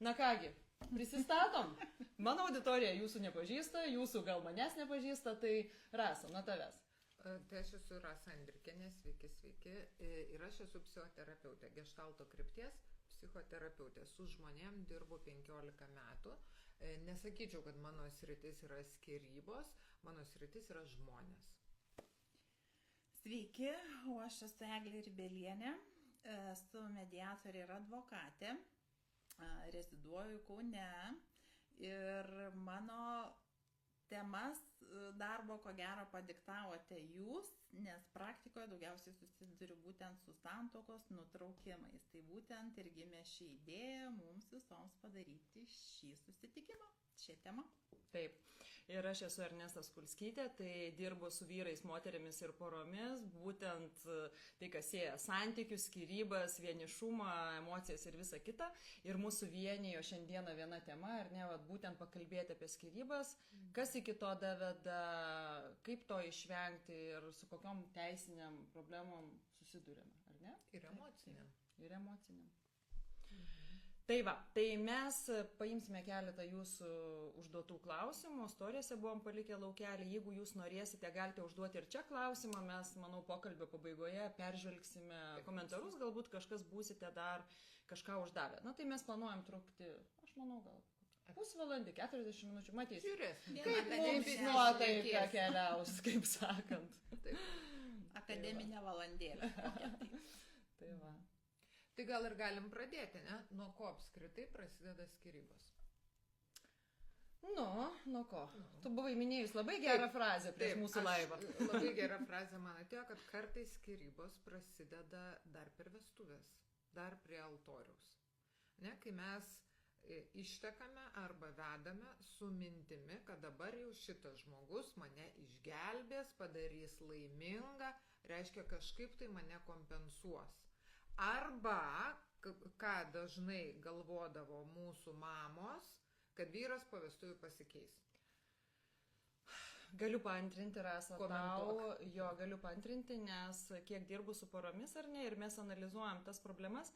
Na kągi, prisistatom. Mano auditorija jūsų nepažįsta, jūsų gal manęs nepažįsta, tai Rasa, nuo tavęs. Tai aš esu Rasa Andrikienė, sveiki. Ir aš esu psichoterapeutė, gestalto krypties psichoterapeutė. Su žmonėm dirbu 15 metų. Nesakyčiau, kad mano sritis yra skyrybos, mano sritis yra žmonės. Sveiki, o aš esu Eglė Ribelienė, esu mediatorė ir advokatė, reziduoju Kaune ir mano temas darbo ko gero padiktavote jūs, nes praktikoje daugiausiai susiduriu būtent su santuokos nutraukimais. Tai būtent ir gimė ši idėja mums visoms padaryti šį susitikimą, šią temą. Taip, ir aš esu Ernestas Kulskytė, tai dirbu su vyrais, moterimis ir poromis, būtent tai, kas sieja santykius, skyrybas, vienišumą, emocijas ir visa kita. Ir mūsų vienijo šiandieną viena tema, ar ne, būtent pakalbėti apie skyrybas, kas iki to daveda, kaip to išvengti ir su kokiom teisiniam problemom susidurime, ar ne? Ir emociniam. Ir emociniam. Tai va, tai mes paimsime keletą jūsų užduotų klausimų, storijose buvom palikę laukelį, jeigu jūs norėsite, galite užduoti ir čia klausimą, mes, manau, pokalbio pabaigoje peržvelgsime komentarus, galbūt kažkas būsite dar kažką uždavę. Na tai mes planuojam trukti, aš manau, gal pusvalandį, 40 minučių, matysim. Žiūrėsim. Kaip mums nuotaika keliaus, kaip sakant. Akademinė valandėlė. Tai va. Tai gal ir galim pradėti, ne? Nuo ko apskritai prasideda skyrybos? Nuo ko? Tu buvai minėjus labai gerą frazę prieš mūsų laivą. Labai gera frazė man atėjo, kad kartais skyrybos prasideda dar per vestuvės, dar prie altoriaus. Ne? Kai mes ištekame arba vedame su mintimi, kad dabar jau šitas žmogus mane išgelbės, padarys laimingą, reiškia kažkaip tai mane kompensuos. Arba, ką dažnai galvodavo mūsų mamos, kad vyras po vestuvių pasikeis. Galiu paantrinti, Rasa, galiu paantrinti, nes kiek dirbu su poromis ar ne, ir mes analizuojam tas problemas,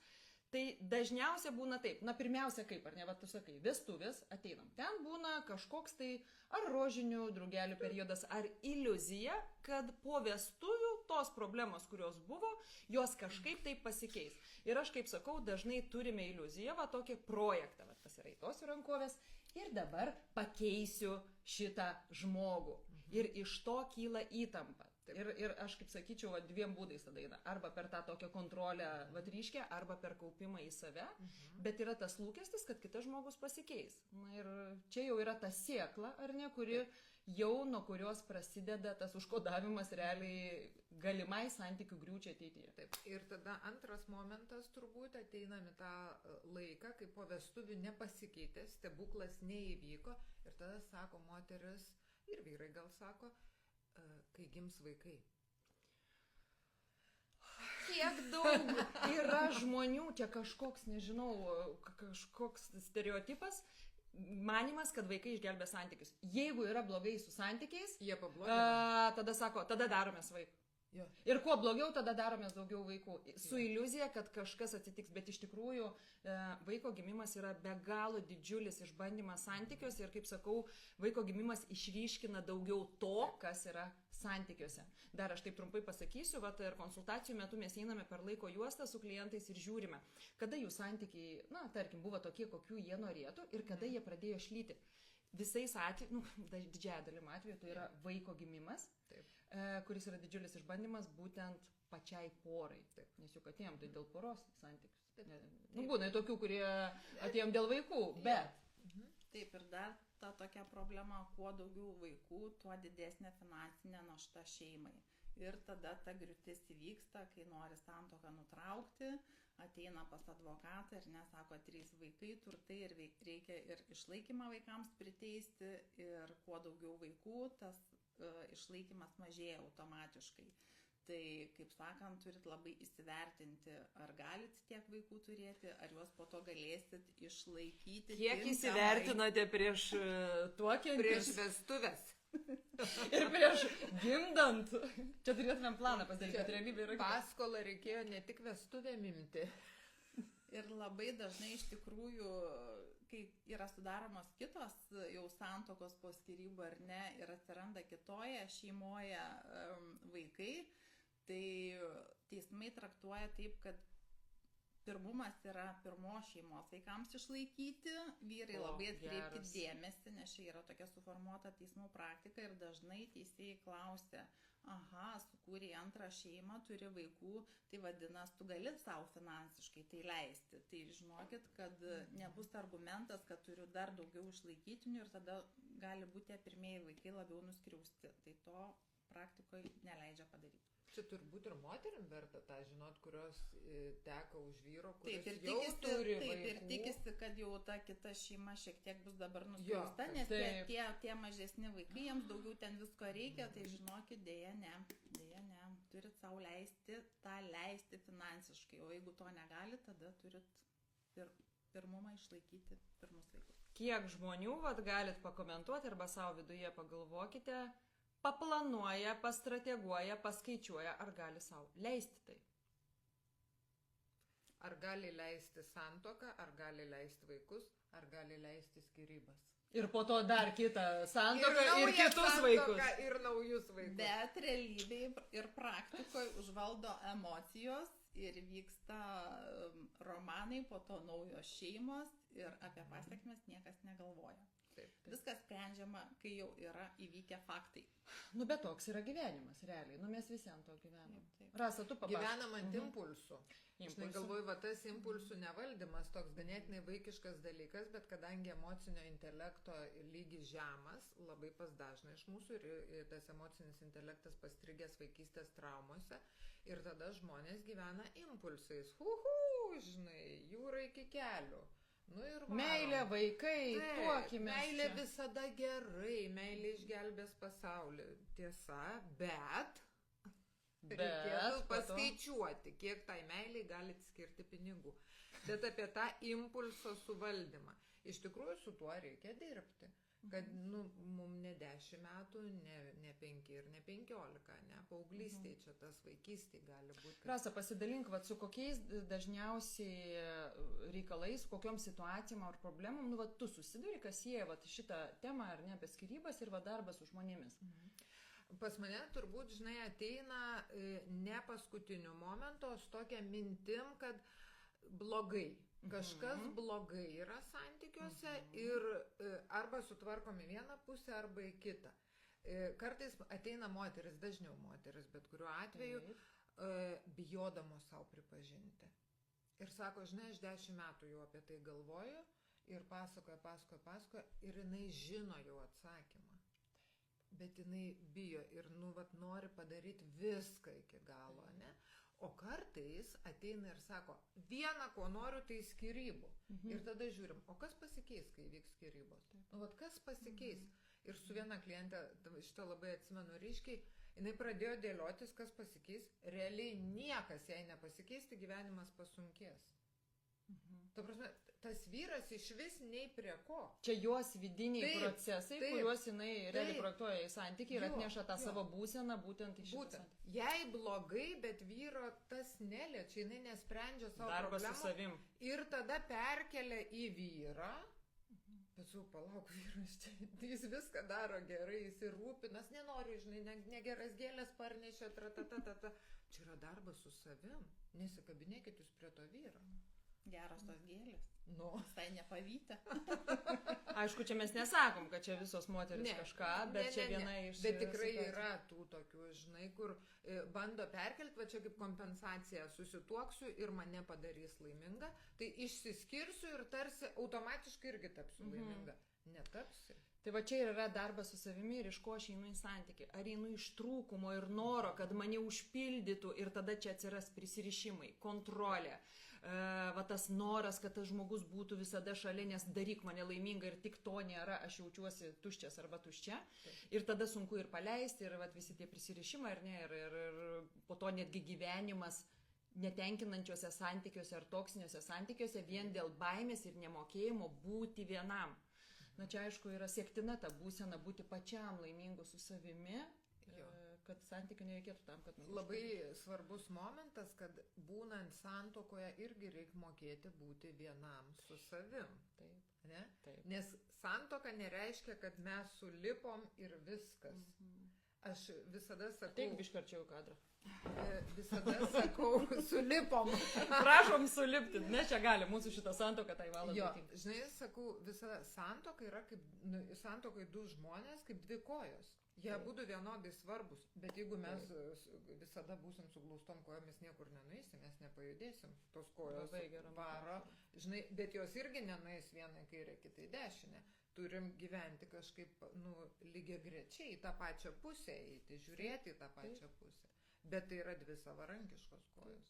tai dažniausiai būna taip, pirmiausia kaip, ar ne, va tu sakai, vestuvės, ateinam, ten būna kažkoks tai ar rožinių drugelių periodas, ar iliuzija, kad po vestuvių tos problemos, kurios buvo, jos kažkaip taip pasikeis. Ir aš, kaip sakau, dažnai turime iliuziją, va tokį projektą, va pasiraitosiu rankovės ir dabar pakeisiu šitą žmogų. Ir iš to kyla įtampa. Ir aš, kaip sakyčiau, dviem būdais tada eina. Arba per tą tokią kontrolę ryškę, arba per kaupimą į save. Bet yra tas lūkestis, kad kitas žmogus pasikeis. Na ir čia jau yra ta sėkla, ar ne, kuri jau nuo kurios prasideda tas užkodavimas realiai galimai santykių griūčiai ateityje. Taip. Ir tada antras momentas turbūt ateinam į tą laiką, kai po vestuvių nepasikeitė, stebuklas neįvyko. Ir tada sako moteris, ir vyrai gal sako, kai gims vaikai. Kiek daug yra žmonių, čia kažkoks, nežinau, kažkoks stereotipas, manimas, kad vaikai išgelbė santykius. Jeigu yra blogai su santykiais, jie pablogina. Tada sako, tada daromės vaikų. Jo. Ir kuo blogiau, tada daromės daugiau vaikų. Su iliuzija, kad kažkas atsitiks, bet iš tikrųjų vaiko gimimas yra be galo didžiulis išbandymas santykiuose ir, kaip sakau, vaiko gimimas išryškina daugiau to, kas yra santykiuose. Dar aš taip trumpai pasakysiu, ir konsultacijų metu mes einame per laiko juostą su klientais ir žiūrime, kada jų santykiai, tarkim, buvo tokie, kokių jie norėtų ir kada jie pradėjo šlyti. Visais atvejais, didžiąją dalim atveju, tai yra vaiko gimimas, kuris yra didžiulis išbandymas būtent pačiai porai. Taip. Nes juk atėjom tai dėl poros santykius. Būna tokių, kurie atėjom dėl vaikų, bet... Taip, ir dar ta tokia problema, kuo daugiau vaikų, tuo didesnė finansinė našta šeimai. Ir tada ta griūtis įvyksta, kai nori santuoką nutraukti, ateina pas advokatą ir nesako 3 vaikai, turtai ir reikia ir išlaikymą vaikams priteisti ir kuo daugiau vaikų, tas išlaikymas mažėja automatiškai. Tai, kaip sakant, turit labai įsivertinti, ar galit tiek vaikų turėti, ar juos po to galėsit išlaikyti. Kiek įsivertinote prieš tuokiantis? Prieš vestuvės. Ir prieš gimdant. Čia turėtumėm planą pasidaryti, kad realybė yra. Paskolą reikėjo ne tik vestuvėm imti. Ir labai dažnai iš tikrųjų yra sudaromos kitos jau santuokos po skyrybų ar ne ir atsiranda kitoje šeimoje vaikai, tai teismai traktuoja taip, kad pirmumas yra pirmos šeimos vaikams išlaikyti, vyrai labai atkreipti dėmesį, nes čia yra tokia suformuota teismų praktika ir dažnai teisėjai klausia, sukūrė antrą šeimą, turi vaikų, tai vadinasi, tu gali savo finansiškai tai leisti. Tai žinokit, kad nebus argumentas, kad turiu dar daugiau išlaikytinių ir tada gali būti tie pirmieji vaikai labiau nuskriausti. Tai to praktikoje neleidžia padaryti. Čia turbūt ir moterim verta tą žinot, kurios teka už vyro, kuris taip, jau turi vaikų. Taip, ir tikisi, kad jau ta kita šeima šiek tiek bus dabar nuskriausta, nes tie mažesni vaikai, jiems daugiau ten visko reikia, tai žinokit, dėja ne. Turit savo leisti finansiškai, o jeigu to negali, tada turit pirmumą išlaikyti pirmus vaikus. Kiek žmonių, galit pakomentuoti arba savo viduje pagalvokite, paplanuoja, pastrateguoja, paskaičiuoja, ar gali savo leisti tai. Ar gali leisti santuoką, ar gali leisti vaikus, ar gali leisti skyrybas. Ir po to dar kitą santuoką ir kitus vaikus. Ir naujus vaikus. Bet realybėje ir praktikoje užvaldo emocijos ir vyksta romanai, po to naujos šeimos ir apie pasiekmes niekas negalvoja. Taip. Viskas sprendžiama, kai jau yra įvykę faktai. Bet toks yra gyvenimas, realiai. Mes visi ant to gyvenam. Rasa, tu papasakok. Gyvenam ant impulsų. Žinai, galvoju, tas impulsų nevaldymas toks ganėtinai vaikiškas dalykas, bet kadangi emocinio intelekto lygis žemas, labai pas dažnai iš mūsų ir tas emocinis intelektas pastrigęs vaikystės traumose ir tada žmonės gyvena impulsais. Žinai, jūra iki kelių. Meilė, vaikai, tuokimės. Meilė visada gerai, meilė išgelbės pasaulį. Tiesa, bet reikėtų paskaičiuoti, kiek tai meiliai galit skirti pinigų. Bet apie tą impulso suvaldymą. Iš tikrųjų, su tuo reikia dirbti. Kad mums ne 10 metų, ne 5 ir ne 15, ne paauglystėje, čia tas vaikystėje gali būti. Rasa, pasidalink, su kokiais dažniausiai reikalais, kokiom situacijom ar problemom, tu susiduri, kas sieja šitą temą ar ne apie skyrybas ir darbą su žmonėmis. Pas mane turbūt, žinai, ateina ne paskutiniu momentu, su tokia mintim, kad blogai. Kažkas blogai yra santykiuose ir arba sutvarkom į vieną pusę, arba į kitą. Kartais ateina moteris, dažniau moteris, bet kuriuo atveju, bijodamos savo pripažinti. Ir sako, žinai, aš 10 metų jau apie tai galvoju ir pasakoja ir jinai žino jau atsakymą. Bet jinai bijo ir nori padaryti viską iki galo, ne? O kartais ateina ir sako, vieną, ko noriu, tai skyrybų. Ir tada žiūrim, o kas pasikeis, kai vyks skyrybos? Kas pasikeis? Ir su viena klientė, šitą labai atsimenu ryškiai, jinai pradėjo dėliotis, kas pasikeis. Realiai niekas jai nepasikeis, tai gyvenimas pasunkės. Ta prasme, tas vyras iš vis nei prie ko. Čia jos vidiniai procesai, kuriuos jinai realiai projektuoja į santykį ir atneša tą savo būseną būtent į šitą santykį. Jai blogai, bet vyro tas neliečia, jinai nesprendžia savo problemų. Darbas su savim. Ir tada perkelia į vyrą. Bet palauk, vyras, jis viską daro gerai, jis ir rūpinas, nenori, žinai, negeras gėlės parnešė, Čia yra darbas su savim. Nesikabinėkit jūs prie to vyro. Geros tos gėlės. Visai nepavyta. Aišku, čia mes nesakom, kad čia visos moteris kažką, bet čia viena iš... Bet tikrai yra tų tokių, žinai, kur bando perkelti, čia kaip kompensacija, susituoksiu ir mane padarys laimingą, tai išsiskirsiu ir tarsi automatiškai irgi tapsiu laiminga. Netapsi. Tai čia ir yra darbas su savimi ir iš ko aš einu į santykį. Ar einu iš trūkumo ir noro, kad mane užpildytų ir tada čia atsiras prisirišimai, kontrolė. Tas noras, kad tas žmogus būtų visada šalia, nes daryk mane laimingą ir tik to nėra, aš jaučiuosi tuščias arba tuščia. Ir tada sunku ir paleisti, ir visi tie prisirišimai, ir po to netgi gyvenimas netenkinančiuose santykiuose ar toksiniuose santykiuose vien dėl baimės ir nemokėjimo būti vienam. Čia aišku yra siektina ta būsena būti pačiam laimingu su savimi, kad santykių nereikėtų tam, kad... Labai svarbus momentas, kad būnant santuokoje irgi reikia mokėti būti vienam su savim. Taip. Ne? Taip. Nes santuoka nereiškia, kad mes sulipom ir viskas. Aš visada sakau... Taip, biškarčiau kadrą. Visada sakau, sulipom. Prašom sulipti, ne čia gali, mūsų šitą santuoką tai valandai. Jo, žinai, sakau, visa santuoka yra kaip, santuokai du žmonės, kaip dvi kojos. Jie būtų vienodai svarbus, bet jeigu mes visada būsim suglaustom kojomis, niekur nenueisim, mes nepajudėsim. Tos kojos varo, žinai, bet jos irgi nenueis vieną kairę, kitai dešinę. Turim gyventi kažkaip, lygiai grečiai, į tą pačią pusę eiti, žiūrėti į tą pačią pusę. Bet tai yra dvi savarankiškos kojos.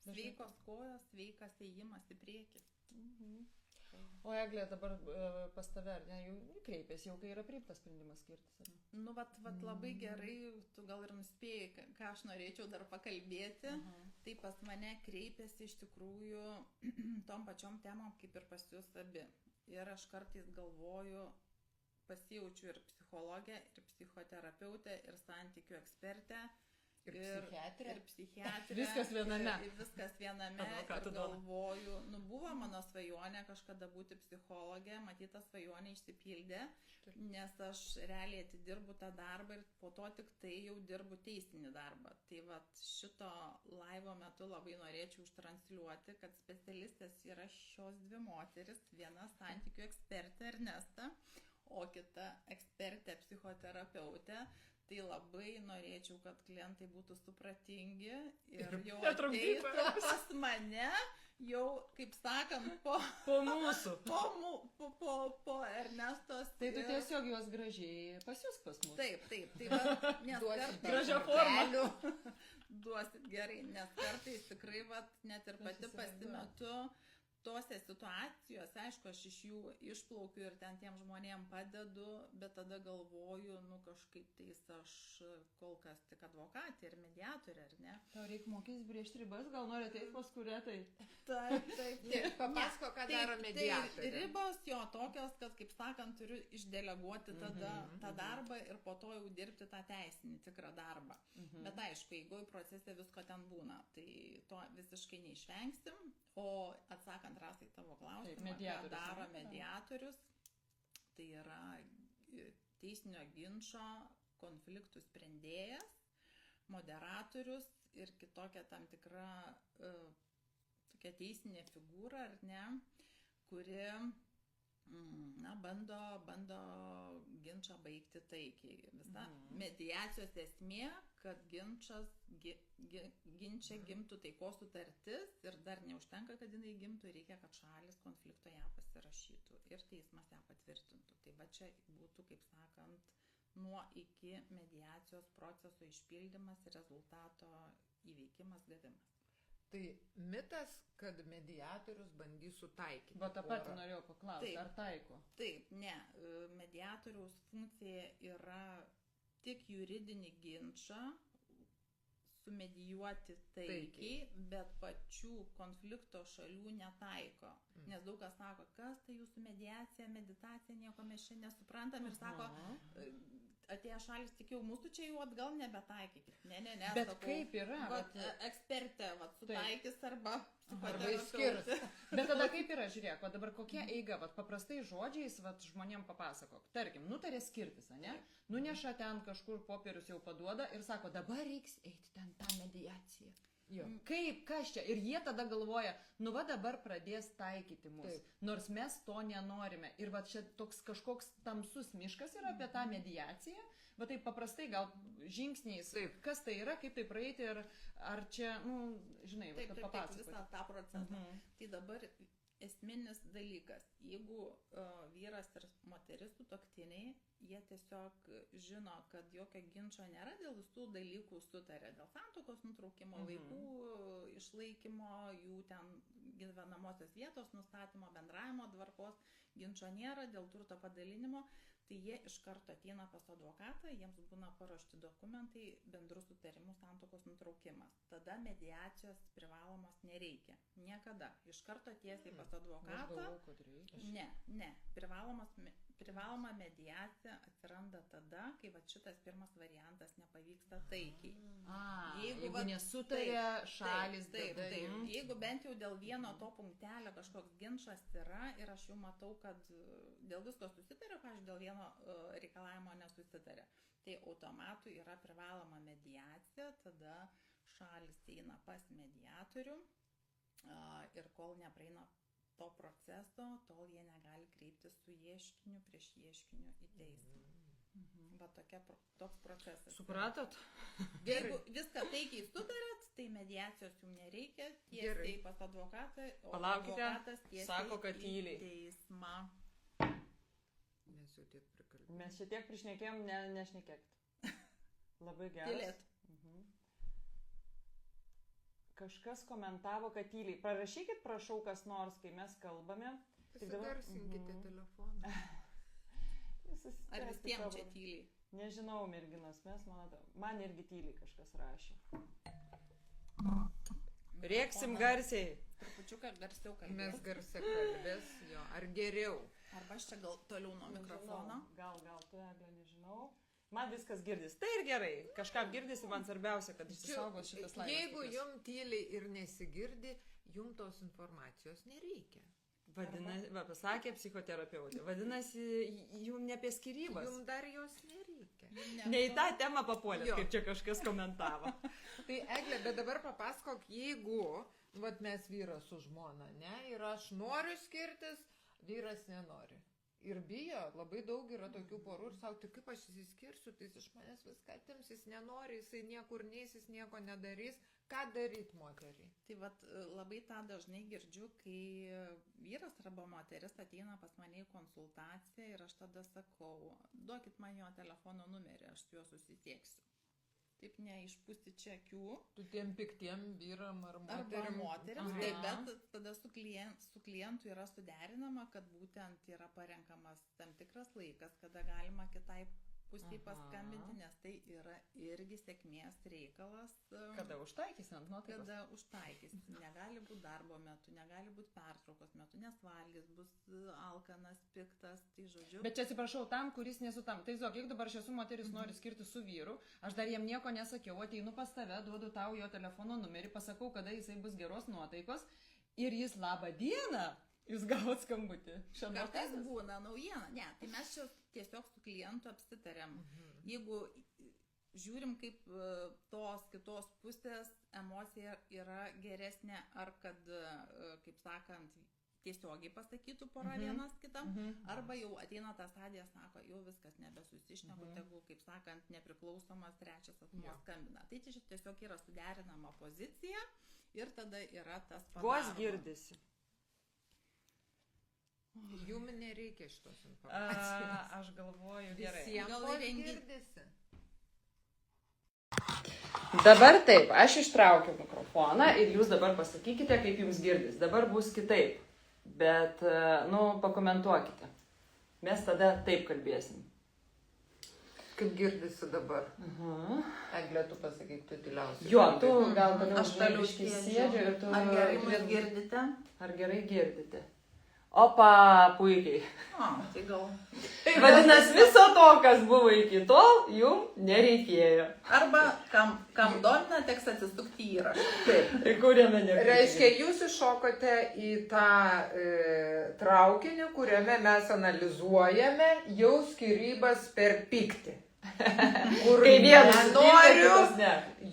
Sveikos kojos, sveikas ėjimas į priekį. O Eglė dabar pas tave, ar ne, jau kreipėsi, jau kai yra priimtas sprendimas skirtis. Vat labai gerai, tu gal ir nuspėjai, ką aš norėčiau dar pakalbėti. Tai pas mane kreipėsi iš tikrųjų tom pačiom temom, kaip ir pas jūs abi. Ir aš kartais galvoju, pasijaučiu ir psichologę, ir psichoterapeutę, ir santykių ekspertę. Ir psichiatrė. Ir psichiatrė. Viskas viename. Viskas viename. Ir galvoju, buvo mano svajonė kažkada būti psichologė, matyta svajonė išsipildė, nes aš realiai atidirbu tą darbą ir po to tik tai jau dirbu teisinį darbą. Tai šito laivo metu labai norėčiau užtransliuoti, kad specialistės yra šios dvi moteris, viena santykių ekspertė Ernesta, o kita ekspertė psichoterapeutė. Tai labai norėčiau, kad klientai būtų supratingi ir jau ateitų pas mane, jau, kaip sakant, po mūsų. Po Ernestos. Tai tu tiesiog juos gražiai pasiūs pas mus. Taip. Tai duosit gražią formą. Duosit gerai, nes kartais tikrai net ir pati pasimetu. Tose situacijose, aišku, aš iš jų išplaukiu ir ten tiem žmonėm padedu, bet tada galvoju, kažkaip tais aš kol kas tik advokatė ir mediatorė, ar ne? Tau reikia mokytis brėžti ribas, gal nori ateiti pas kurią tai? Taip. Papasako, ką daro mediatorė. Tai ribos jo tokios, kad, kaip sakant, turiu išdeleguoti tada tą darbą ir po to jau dirbti tą teisinį tikrą darbą. Bet aišku, jeigu į procese visko ten būna, tai to visiškai neišvengsim, o atsakant Rasai tavo klausimą, ką daro mediatorius, tai yra teisinio ginčo konfliktų sprendėjas, moderatorius ir kitokia tam tikra tokia teisinė figūra, ar ne, kuri bando ginčą baigti taikiai. Visa mediacijos esmė, kad ginče gimtų taikos sutartis ir dar neužtenka, kad jinai gimtų, reikia, kad šalis konflikto ją pasirašytų ir teismas ją patvirtintų. Tai čia būtų, kaip sakant, nuo iki mediacijos proceso išpildymas ir rezultato įveikimas, gavimas. Tai mitas, kad mediatorius bandys sutaikyti. Va, tą patį norėjau paklausti, ar taiko? Taip, ne. Mediatoriaus funkcija yra tik juridinį ginčą sumedijuoti taikiai, bet pačių konflikto šalių netaiko. Nes daug kas sako, kas tai jūsų mediacija, meditacija, nieko mes čia nesuprantam ir sako, atėję šalis, tikiau, mūsų čia jau atgal nebetaikykit. Ne. Bet sakau, kaip yra? Ekspertė sutaikys arba išskirs. Bet tada kaip yra, žiūrėk, dabar kokia eiga, paprastai žodžiais žmonėm papasakok. Tarkim, nutarė skirtis, ne? Nuneša ten kažkur popierius jau paduoda ir sako, dabar reiks eiti ten tą mediaciją. Kaip, kas čia? Ir jie tada galvoja, dabar pradės taikyti mus, nors mes to nenorime. Ir čia toks kažkoks tamsus miškas yra apie tą mediaciją, bet taip paprastai gal žingsniais, kas tai yra, kaip tai praeiti ir ar čia, žinai, papasakoti. Visą tą procesą. Tai dabar esminis dalykas, jeigu vyras ir moteris sutuoktiniai, jie tiesiog žino, kad jokio ginčo nėra, dėl visų dalykų sutarė, dėl santuokos nutraukimo, vaikų išlaikymo, jų ten gyvenamosios vietos nustatymo, bendravimo tvarkos, ginčo nėra, dėl turto padalinimo, tai jie iš karto ateina pas advokatą, jiems būna paruošti dokumentai, bendrų sutarimų santuokos nutraukimas. Tada mediacijos privalomos nereikia. Niekada. Iš karto tiesiai pas advokatą. Aš galvoju, kad reikia. Ne. Privaloma mediacija atsiranda tada, kai va šitas pirmas variantas nepavyksta taikiai. Jeigu nesutarė šalis, taip. Jeigu bent jau dėl vieno to punktelio kažkoks ginčas yra ir aš jau matau, kad dėl visko susitarė, pavyzdžiui, dėl vieno reikalavimo nesusitarė, tai automatu yra privaloma mediacija, tada šalis eina pas mediatorių ir kol nepraeina to proceso, tol jie negali kreiptis su ieškiniu prieš ieškiniu į teismą. Va toks procesas. Supratot? Jeigu viską taikiai sutarėt, tai mediacijos jums nereikia, tiesiai pas advokatą, o advokatas tiesiai sako, kad tyliai. į teismą. Mes jau tiek prikalbėjome. Mes šiek tiek prišnekėjom, nešnekėkit. Labai geras. Tylėt. Kažkas komentavo, kad tyliai. Parašykit, prašau, kas nors, kai mes kalbame. Pasigarsinkite telefoną. Ar visiems čia tyliai? Nežinau, merginos, man irgi tyliai kažkas rašė. Rėksim garsiai. Trupučiuką garsiau kalbės. Mes garsiai kalbės, jo. Ar geriau? Arba aš čia gal toliau nuo mikrofono. Gal, tu, Egle, nežinau. Man viskas girdis. Tai ir gerai. Kažkam girdisi, man svarbiausia, kad išsisaugos šitas laivas. Jeigu jum tyliai ir nesigirdi, jum tos informacijos nereikia. Vadinasi, pasakė psichoterapeutė. Vadinasi, jum ne apie skyrybas. Jum dar jos nereikia. Ne į tą temą papuolėt, kaip čia kažkas komentavo. Tai Egle, bet dabar papasakok, jeigu mes vyras su žmona, ne, ir aš noriu skirtis, vyras nenori. Ir bijo, labai daug yra tokių porų ir sako, tai kaip aš įsiskirsiu, tai jis iš manęs viską atims, jis nenori, jisai niekur neis, jis nieko nedarys. Ką daryt moteriai? Tai labai tą dažnai girdžiu, kai vyras arba moteris ateina pas mane į konsultaciją ir aš tada sakau, duokit man jo telefono numerį, aš su juo susisieksiu. Taip neišpūsti čia akių. Tu tiem piktiem vyram ar moterim? Arba moterim, taip, bet tada su klientu yra suderinama, kad būtent yra parenkamas tam tikras laikas, kada galima kitai pusiai paskambinti, nes tai yra irgi sėkmės reikalas. Kada užtaikys ant nuotaikos? Kada užtaikys. Negali būti darbo metu, negali būti pertraukos metu, nes valgys, bus alkanas, piktas, tai žodžiu. Bet čia atsiprašau tam, kuris nesutam. Tai žinok, jeigu dabar aš esu moteris, noriu skirti su vyru, aš dar jam nieko nesakiau, ateinu pas tave, duodu tau jo telefono numerį, pasakau, kada jisai bus geros nuotaikos ir jis labą dieną. Jūs gavot skambutį. Kartais būna naujiena. Ne, tai mes čia tiesiog su klientu apsitarėm. Jeigu žiūrim, kaip tos kitos pusės emocija yra geresnė, ar kad, kaip sakant, tiesiogiai pasakytų pora vienas kitam, arba jau ateina ta stadija, sako, jau viskas nebesusišneku, tegul, kaip sakant, nepriklausomas trečias asmuo skambina. Tai čia tiesiog yra suderinama pozicija ir tada yra tas padaroma. Vos girdisi. Jum nereikia šitos informacijos. Aš galvoju, gerai. Visiems girdisi. Dabar taip, aš ištraukiu mikrofoną ir jūs dabar pasakykite, kaip jums girdis. Dabar bus kitaip, bet, pakomentuokite. Mes tada taip kalbėsim. Kaip girdisi dabar? Egle, tu pasakyk, tu tyliausiai. Jo, tu gal tada aš toliau sėdžiu ir tu... Ar gerai mus girdite? Ar gerai girdite? Opa, puikiai. Tai gal. Vadinasi, viso to, kas buvo iki tol, jum nereikėjo. Arba, kam domina, teks atsisukti įrašą. Taip, kuriame nereikia. Reiškia, jūs iššokote į tą traukinį, kuriame mes analizuojame jau skyrybas per pyktį. Kur nenoriu,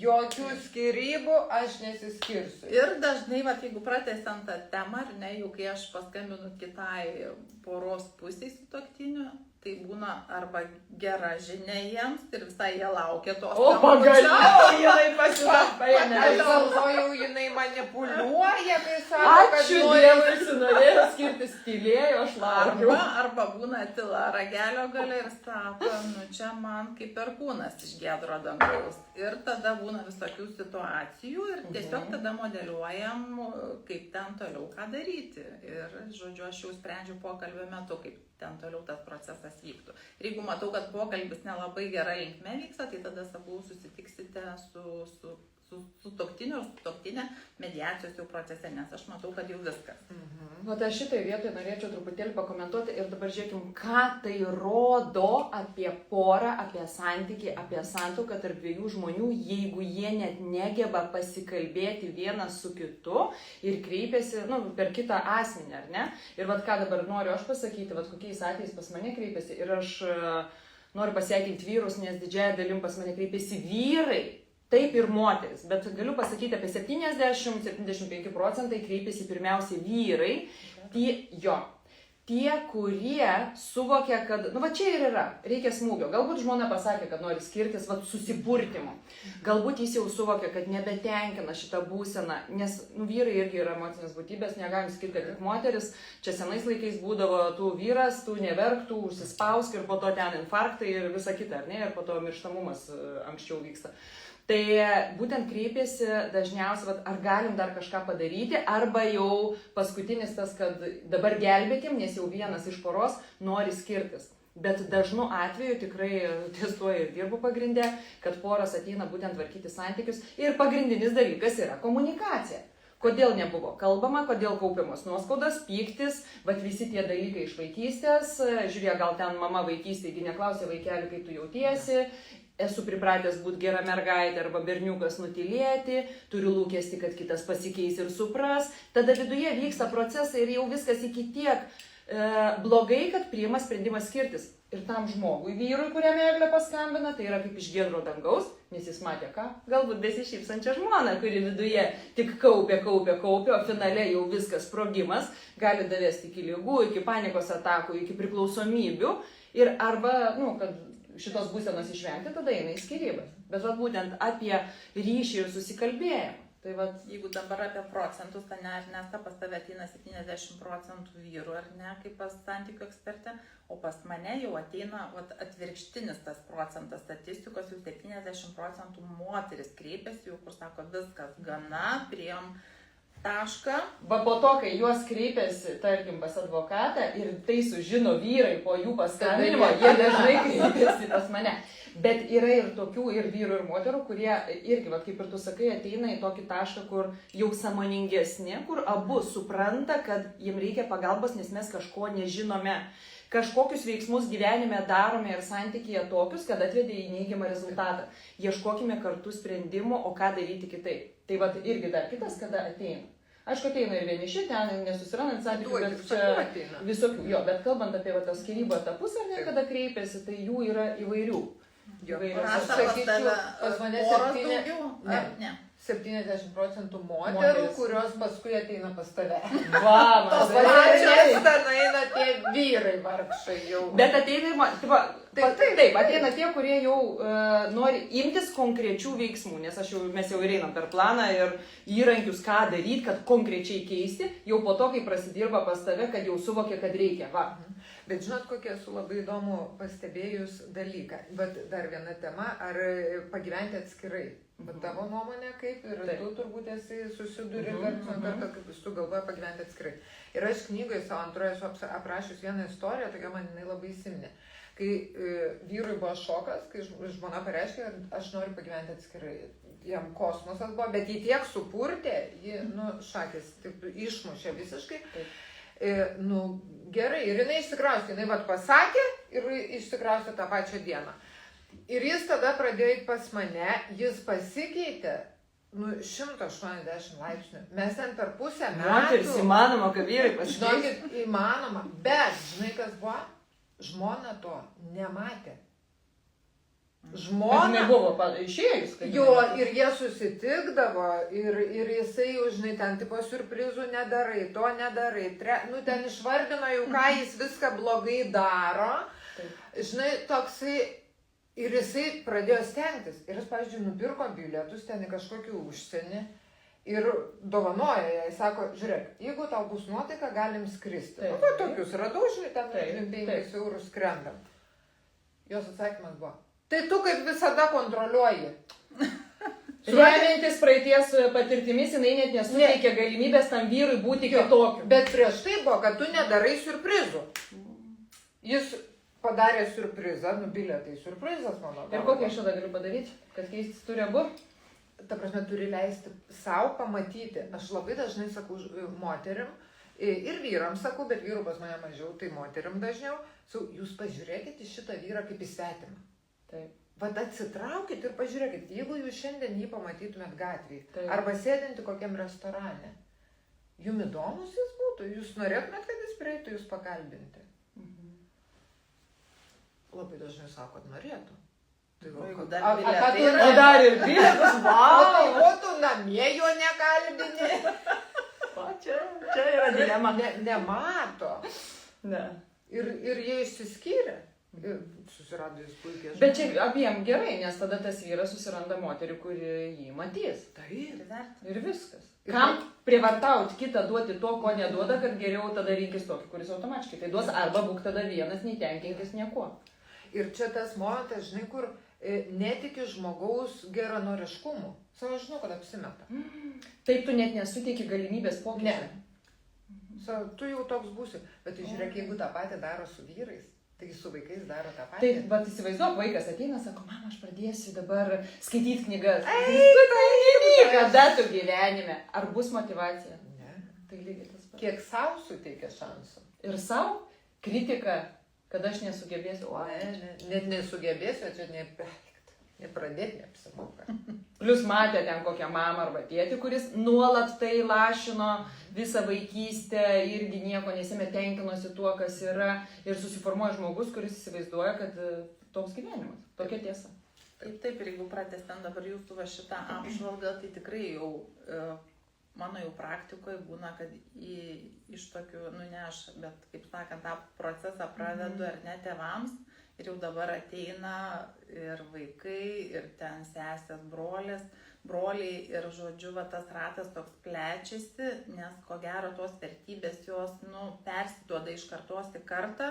jokių skyrybų aš nesiskirsiu. Ir dažnai, jeigu pratęsiant tą temą, ar ne, jau kai aš paskambinu kitai poros pusiai sutuoktiniu, tai būna arba gera žinia jiems ir visai jie laukia tos. O pagaliau jinai pasipaėmė. Aš galvojau, jinai manipuliuoja, kai sako, kad ačiū Dievui, norėjau skirtis, tylėjo, aš laukiu. Arba būna tyla ragelio gale ir sako, čia man kaip perkūnas iš giedro dangaus. Ir tada būna visokių situacijų ir tiesiog tada modeliuojam, kaip ten toliau ką daryti. Ir, žodžiu, aš jau sprendžiu pokalbio metu, kaip ten toliau tas procesas vyktų. Ir jeigu matau, kad pokalbis nelabai gera linkme vyksta, tai tada sakau, susitiksite su sutuoktiniu ir sutuoktinė mediacijos jau procese, nes aš matau, kad jau viskas. Vat aš šitoj vietoje norėčiau truputėlį pakomentuoti ir dabar žiūrėkim, ką tai rodo apie porą, apie santykį, apie santuoką tarp dviejų žmonių, jeigu jie net negeba pasikalbėti vienas su kitu ir kreipiasi, per kitą asmenį, ar ne? Ir vat ką dabar noriu aš pasakyti, vat kokiais atvejais pas mane kreipiasi ir aš noriu pasveikinti vyrus, nes didžiąją dalim pas mane kreipiasi vyrai. Taip ir moteris, bet galiu pasakyti, apie 70-75 procentai kreipiasi pirmiausiai vyrai, tie, kurie suvokia, kad, va čia ir yra, reikia smūgio. Galbūt žmona pasakė, kad nori skirtis, susipurtimu. Galbūt jis jau suvokia, kad nebetenkina šitą būseną, nes vyrai irgi yra emocinės būtybės, negalim skirti, kad tik moteris. Čia senais laikais būdavo, tu vyras, tu neverktų, užsispausk ir po to ten infarktai ir visa kita, ar ne, ir po to mirštamumas anksčiau vyksta. Tai būtent kreipiasi dažniausiai, ar galim dar kažką padaryti, arba jau paskutinis tas, kad dabar gelbėkim, nes jau vienas iš poros nori skirtis. Bet dažnu atveju tikrai testuoju ir dirbu pagrindė, kad poros ateina būtent tvarkyti santykius. Ir pagrindinis dalykas yra komunikacija. Kodėl nebuvo kalbama, kodėl kaupiamos nuoskaudos, pyktis, bet visi tie dalykai iš vaikystės. Žiūrėk, gal ten mama vaikystėje neklausė vaikelį, kaip tu jautiesi. Esu pripratęs būti gera mergaitė arba berniukas nutylėti, turiu lūkestį, kad kitas pasikeis ir supras. Tada viduje vyksta procesai ir jau viskas iki tiek blogai, kad priima sprendimas skirtis. Ir tam žmogui, vyrui, kuriam Eglė paskambina, tai yra kaip iš giedro dangaus, nes jis matė ką? Galbūt besišypsančią žmoną, kuri viduje tik kaupė, o finale jau viskas sprogimas, gali davesti iki ligų, iki panikos atakų, iki priklausomybių. Ir arba, kad šitos būsenos išvengti, tada eina į skyrybas. Bet būtent apie ryšį ir susikalbėjimą. Tai jeigu dabar apie procentus, tai Ernesta pas tave ateina 70 procentų vyrų, ar ne, kaip pas santykių ekspertė, o pas mane jau ateina atvirkštinis tas procentas statistikos, jau 70 procentų moteris kreipiasi, jau kur sako viskas gana, priėjom tašką. Po to, kai juos kreipiasi, tarkim, pas advokatą ir tai sužino vyrai po jų paskambinimo, jie dažnai kreipiasi pas mane. Bet yra ir tokių, ir vyrų, ir moterų, kurie irgi, kaip ir tu sakai, ateina į tokį tašką, kur jau sąmoningesni, kur abu supranta, kad jiem reikia pagalbos, nes mes kažko nežinome. Kažkokius veiksmus gyvenime darome ir santykyje tokius, kad atvedė į neigiamą rezultatą. Ieškokime kartu sprendimų, o ką daryti kitaip. Tai irgi dar kitas, kada ateina. Aišku, ateina ir vieniši, ten nesusirandant santykių, bet čia visokių. Bet kalbant apie tas skyrybų etapus, ar ne, kada kreipiasi, tai jų yra įvairių. Pas mane 70 procentų moterų, kurios paskui ateina pas tave. Tos pačios ten eina tie vyrai vargšai jau. Bet ateina, taip, ateina tie, kurie jau nori imtis konkrečių veiksmų, nes mes jau ir einam per planą ir įrankius, ką daryti, kad konkrečiai keisti, jau po to, kai prasidirba pas tave, kad jau suvokia, kad reikia. Bet žinot, kokia esu labai įdomu pastebėjus dalyką. Bet dar viena tema, ar pagyventi atskirai? Bet tavo nuomonė kaip ir tu turbūt esi susidūrė kartą, kaip tu galvoji pagyventi atskirai. Ir aš knygoje savo antroje esu aprašius vieną istoriją, tokia man jinai labai įsiminė. Kai vyrui buvo šokas, kai žmona pareiškė, kad aš noriu pagyventi atskirai. Jam kosmosas buvo, bet jį tiek supurtė, jį, šakės, taip išmušė visiškai. Gerai, ir jinai išsikraustė, jinai pasakė ir išsikraustė tą pačią dieną. Ir jis tada pradėjo eiti pas mane, jis pasikeitė 180 laipsnių. Mes ten per pusę metų. Moteris įmanoma, kad vyrai pasikeitė. Žinokit, įmanoma, bet žinai kas buvo? Žmona to nematė. Žmona nebuvo išėjus. Jo, ir jie susitikdavo ir jisai jau, žinai, ten tipo siurprizų nedarai, to nedarai. Ten išvardino jau, ką jis viską blogai daro. Žinai, toksai. Ir jisai pradėjo stengtis. Ir jis, pavyzdžiui, nupirko bilietus ten į kažkokį užsienį ir dovanoja ją. Jis sako, žiūrėk, jeigu tau bus nuotaika, galim skristi. Tokius radau, žinai, ten 5 eurų skrendam. Jos atsakymas buvo, tai tu kaip visada kontroliuoji. Remiantis praeities patirtimis, jinai net nesuteikia galimybės tam vyrui būti kitokiu. Bet prieš tai buvo, kad tu nedarai siurprizų. Jis padarė siurprizą, bilietai siurprizas, mano galva. Ir kokią išvadą galiu padaryti, kad keistis turi abu? ta prasme, turi leisti savo pamatyti. Aš labai dažnai sakau moterim, ir vyram sakau, bet vyrų pas mane mažiau, tai moterim dažniau. Jūs pažiūrėkite į šitą vyrą kaip į svetimą. Taip. Vat atsitraukit ir pažiūrėkit, jeigu jūs šiandien jį pamatytumėt gatvėje, Taip. arba sėdinti kokiam restorane, jums įdomus jis būtų, jūs norėtumėt, kad jis prieitų jūs pakalbinti. Labai dažnai sakot, norėtų. Tai Jeigu va, dar ką bilietai tu yra- O dar ir bilietus, O tai vau! ko tu namie jo nekalbini? Čia yra dilema. Nemato. Ne. Ir jie išsiskyrė. Ir susirado jis puikiai. Bet čia abiem gerai, nes tada tas vyras susiranda moterį, kuri jį matys. Taip. Ir viskas. Kam privartauti kitą duoti to, ko neduoda, kad geriau tada rinkis tokį, kuris automatiškai tai duos, arba būk tada vienas, netenkinkis nieko. Ir čia tas momentas, žinai, kur netiki žmogaus geranoriškumu. Savo žinau, kad apsimeta. Taip tu net nesuteiki galimybės pokyčių. Ne. Savo, tu jau toks būsi. Bet tai žiūrėk, jeigu tą patį daro su vyrais, taigi su vaikais daro tą patį. Taip, bet įsivaizduok, vaikas ateina, sako, mama, aš pradėsiu dabar skaityti knygas. Kada tu gyvenime? Ar bus motyvacija? Ne. Tai lygiai tas pats. Kiek savo suteikia šansų? Ir savo kritika, kad aš nesugebėsiu. O, Net nesugebėsiu, čia nepradėti neapsimoka. Plius matė ten kokią mamą arba tėtį, kuris nuolat tai lašino visą vaikystę, irgi nieko nesėmė, tenkinosi tuo, kas yra, ir susiformuoja žmogus, kuris įsivaizduoja, kad toks gyvenimas, tokia tiesa. Taip, ir jeigu pratęstant dabar jūsų va šitą apžvalgą, tai tikrai jau mano jau praktikoje būna, kad iš tokių, ne aš, bet kaip sakant, tą procesą pradedu ar ne tėvams, ir jau dabar ateina ir vaikai, ir ten sesės, broliai, ir žodžiu, va, tas ratas toks plečiasi, nes ko gero tos vertybės jos, persiduoda iš kartos į kartą,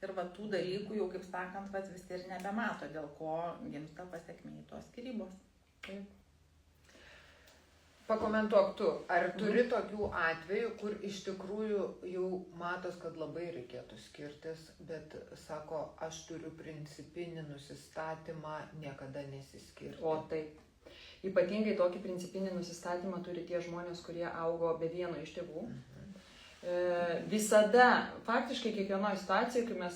ir va tų dalykų jau, kaip sakant, va, visi ir nebemato, dėl ko gimsta pasekmė tos skyrybos. Taip. Pakomentuok tu, ar turi tokių atvejų, kur iš tikrųjų jau matos, kad labai reikėtų skirtis, bet sako, aš turiu principinį nusistatymą niekada nesiskirti. O taip. Ypatingai tokį principinį nusistatymą turi tie žmonės, kurie augo be vieno iš tėvų. Visada, faktiškai kiekvienoje situacijoje, kai mes,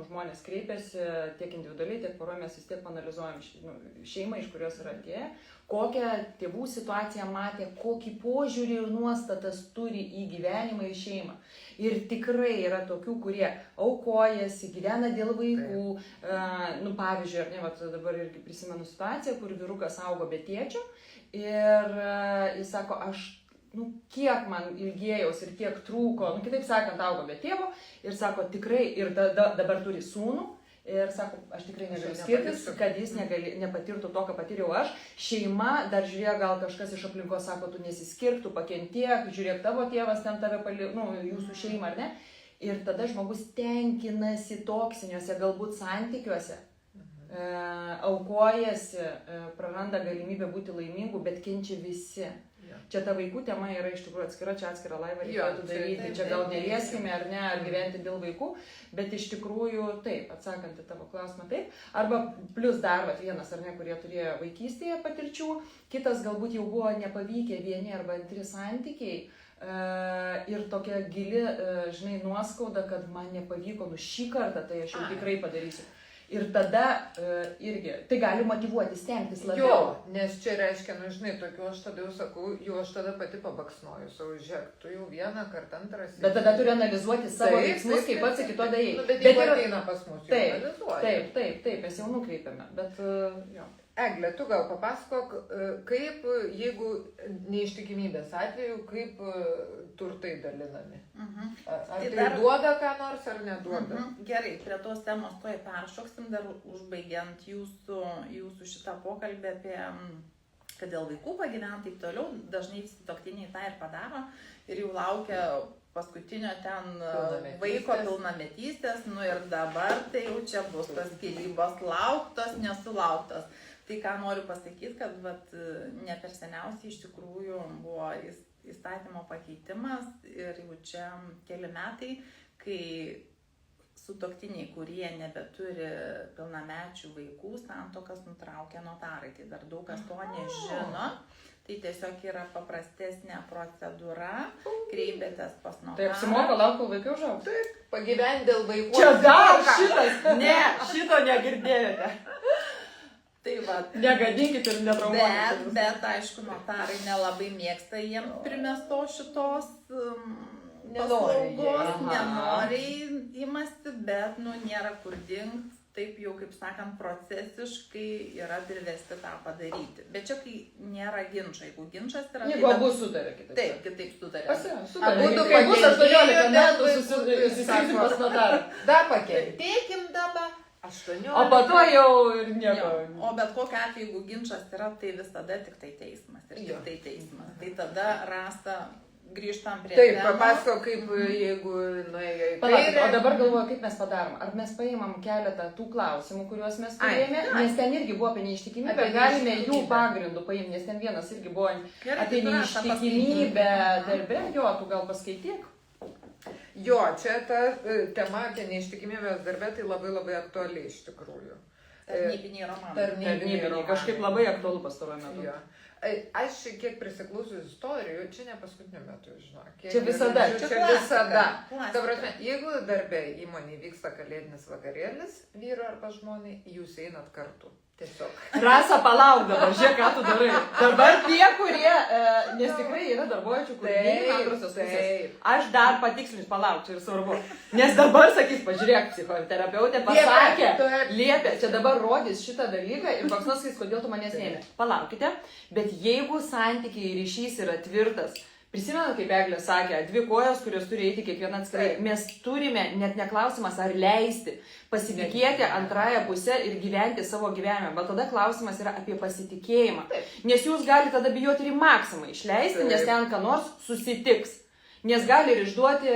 žmonės kreipiasi tiek individualiai, tiek poroje, mes vis tiek analizuojam šeimą, iš kurios yra atėję, kokią tėvų situaciją matė, kokį požiūrį ir nuostatas turi į gyvenimą ir šeimą. Ir tikrai yra tokių, kurie aukojasi, gyvena dėl vaikų. Pavyzdžiui, ar ne, dabar irgi prisimenu situaciją, kur vyrukas augo be tėčio ir jis sako, aš kiek man ilgėjaus ir kiek trūko, kitaip sakant, augo be tėvo ir sako, tikrai, ir dabar turi sūnų ir sako, aš tikrai negaliu skirtis, kad jis nepatirtų to, ką patyriau aš. Šeima, dar žiūrėjo, gal kažkas iš aplinkos sako, tu nesiskirk, tu pakentiek, žiūrėk, tavo tėvas ten tave jūsų šeimą, ar ne? Ir tada žmogus tenkinasi toksiniuose, galbūt santykiuose, aukojasi, praranda galimybę būti laimingų, bet kenčia visi. Čia ta vaikų tema yra iš tikrųjų atskira, čia atskira laivą reikėtų daryti, čia gal nelieskime ar ne, ar gyventi dėl vaikų, bet iš tikrųjų taip, atsakant į tavo klausimą taip, arba plus dar vienas ar ne, kurie turėjo vaikystėje patirčių, kitas galbūt jau buvo nepavykę vieni arba antri santykiai ir tokia gili, nuoskauda, kad man nepavyko, šį kartą tai aš jau tikrai padarysiu. Ir tada irgi, tai gali motyvuoti, stengtis labiau. Jo, nes čia reiškia, tokiu aš tada jau sakau, aš tada pati pabaksnoju savo, žiūrėk, tu jau vieną kartą antras. Bet tada turi analizuoti savo veiksmus, kaip pats iki to darei. Bet jeigu ateina pas mus, jau analizuoji. Taip, mes jau nukreipiame, bet jo. Egle, tu gal papasakok, kaip, jeigu neištikimybės atveju, kaip turtai dalinami? Ar tai duoda ką nors, ar neduoda? Gerai, prie tos temos toj peršoksim, dar užbaigiant jūsų šitą pokalbį apie, kad dėl vaikų pagyventi taip toliau, dažnai sutuoktiniai tą ir padaro ir jau laukia paskutinio ten vaiko pilnametystės, ir dabar tai jau čia bus tas skyrybos lauktos, nesulauktos. Tai ką noriu pasakyti, kad ne per seniausiai iš tikrųjų buvo įstatymo pakeitimas ir jau čia keli metai, kai sutuoktiniai, kurie nebeturi pilnamečių vaikų, santuokas nutraukia notarai. Tai dar daug kas to nežino. Tai tiesiog yra paprastesnė procedūra, kreipėtės pas notarą. Tai apsimoka laukti, kol vaikai užaugs. Taip, pagyventi dėl vaikų. Čia dar šitas. Ne, šito negirdėjote. Tai va. Negadinkit ir netraumuokit. Bet aišku, notarai nelabai mėgsta jiem primesto šitos paslaugos, nenoriai imasi, bet nėra kur dingt. Taip jau, kaip sakant, procesiškai yra privesti tą padaryti. Bet čia, kai nėra ginčo, jeigu ginčas yra... Jeigu abu sutarė kitaip. Taip, kitaip sutarė. Abudu kai bus 18 metų susiskirsim pas notarą. Dar pakentėkim dabar. 18. O po to jau ir nieko. O bet kokiu atveju, jeigu ginčas yra, tai visada tik tai teismas. Ir tik tai teismas. Tai tada Rasa... Grįžtam prie... Taip, papasako, kaip jeigu nuėjo į kairę. O dabar galvoju, kaip mes padarom. Ar mes paimam keletą tų klausimų, kuriuos mes turėjome, nes ten irgi buvo apie neištikimybę, galime jų pagrindų paimti, nes ten vienas irgi buvo apie neištikimybę darbe, jo, tu gal paskaityk. Jo, čia ta tema apie neištikimybės darbe, tai labai labai aktuali iš tikrųjų. Tarnybiniai romanai. Tarnybiniai, kažkaip labai aktualu pastaruoju metu. Aš kiek prisiklausiu istorijų, čia ne paskutiniu metu, žinok. Čia visada. Čia visada. Ta prasme, jeigu darbė įmonė vyksta kalėdinis vakarėlis, vyro arba žmonai, jūs einat kartu. Tiesiog. Rasa, palauk dabar, žiūrėk, ką tu darai. Dabar tie, kurie, nes tikrai yra darbuojančių, kurie neina antrosios pusės. Aš dar patikslinsiu, palauk, čia ir svarbu. Nes dabar sakys, pažiūrėk, psichoterapeutė pasakė, liepė, čia dabar rodys šitą dalyką ir koks nors sakys, kodėl tu manęs neėmė. Palaukite, bet jeigu santykiai ryšys yra tvirtas, prisimenu, kaip Eglė sakė, dvi kojos, kurios turi eiti kiekvieną atskirai. Mes turime, net neklausimas, ar leisti, pasitikėti antrąją pusę ir gyventi savo gyvenimą. Bet tada klausimas yra apie pasitikėjimą. Nes jūs galite tada bijoti ir į maksimą išleisti, nes ten ką nors susitiks. Nes gali ir išduoti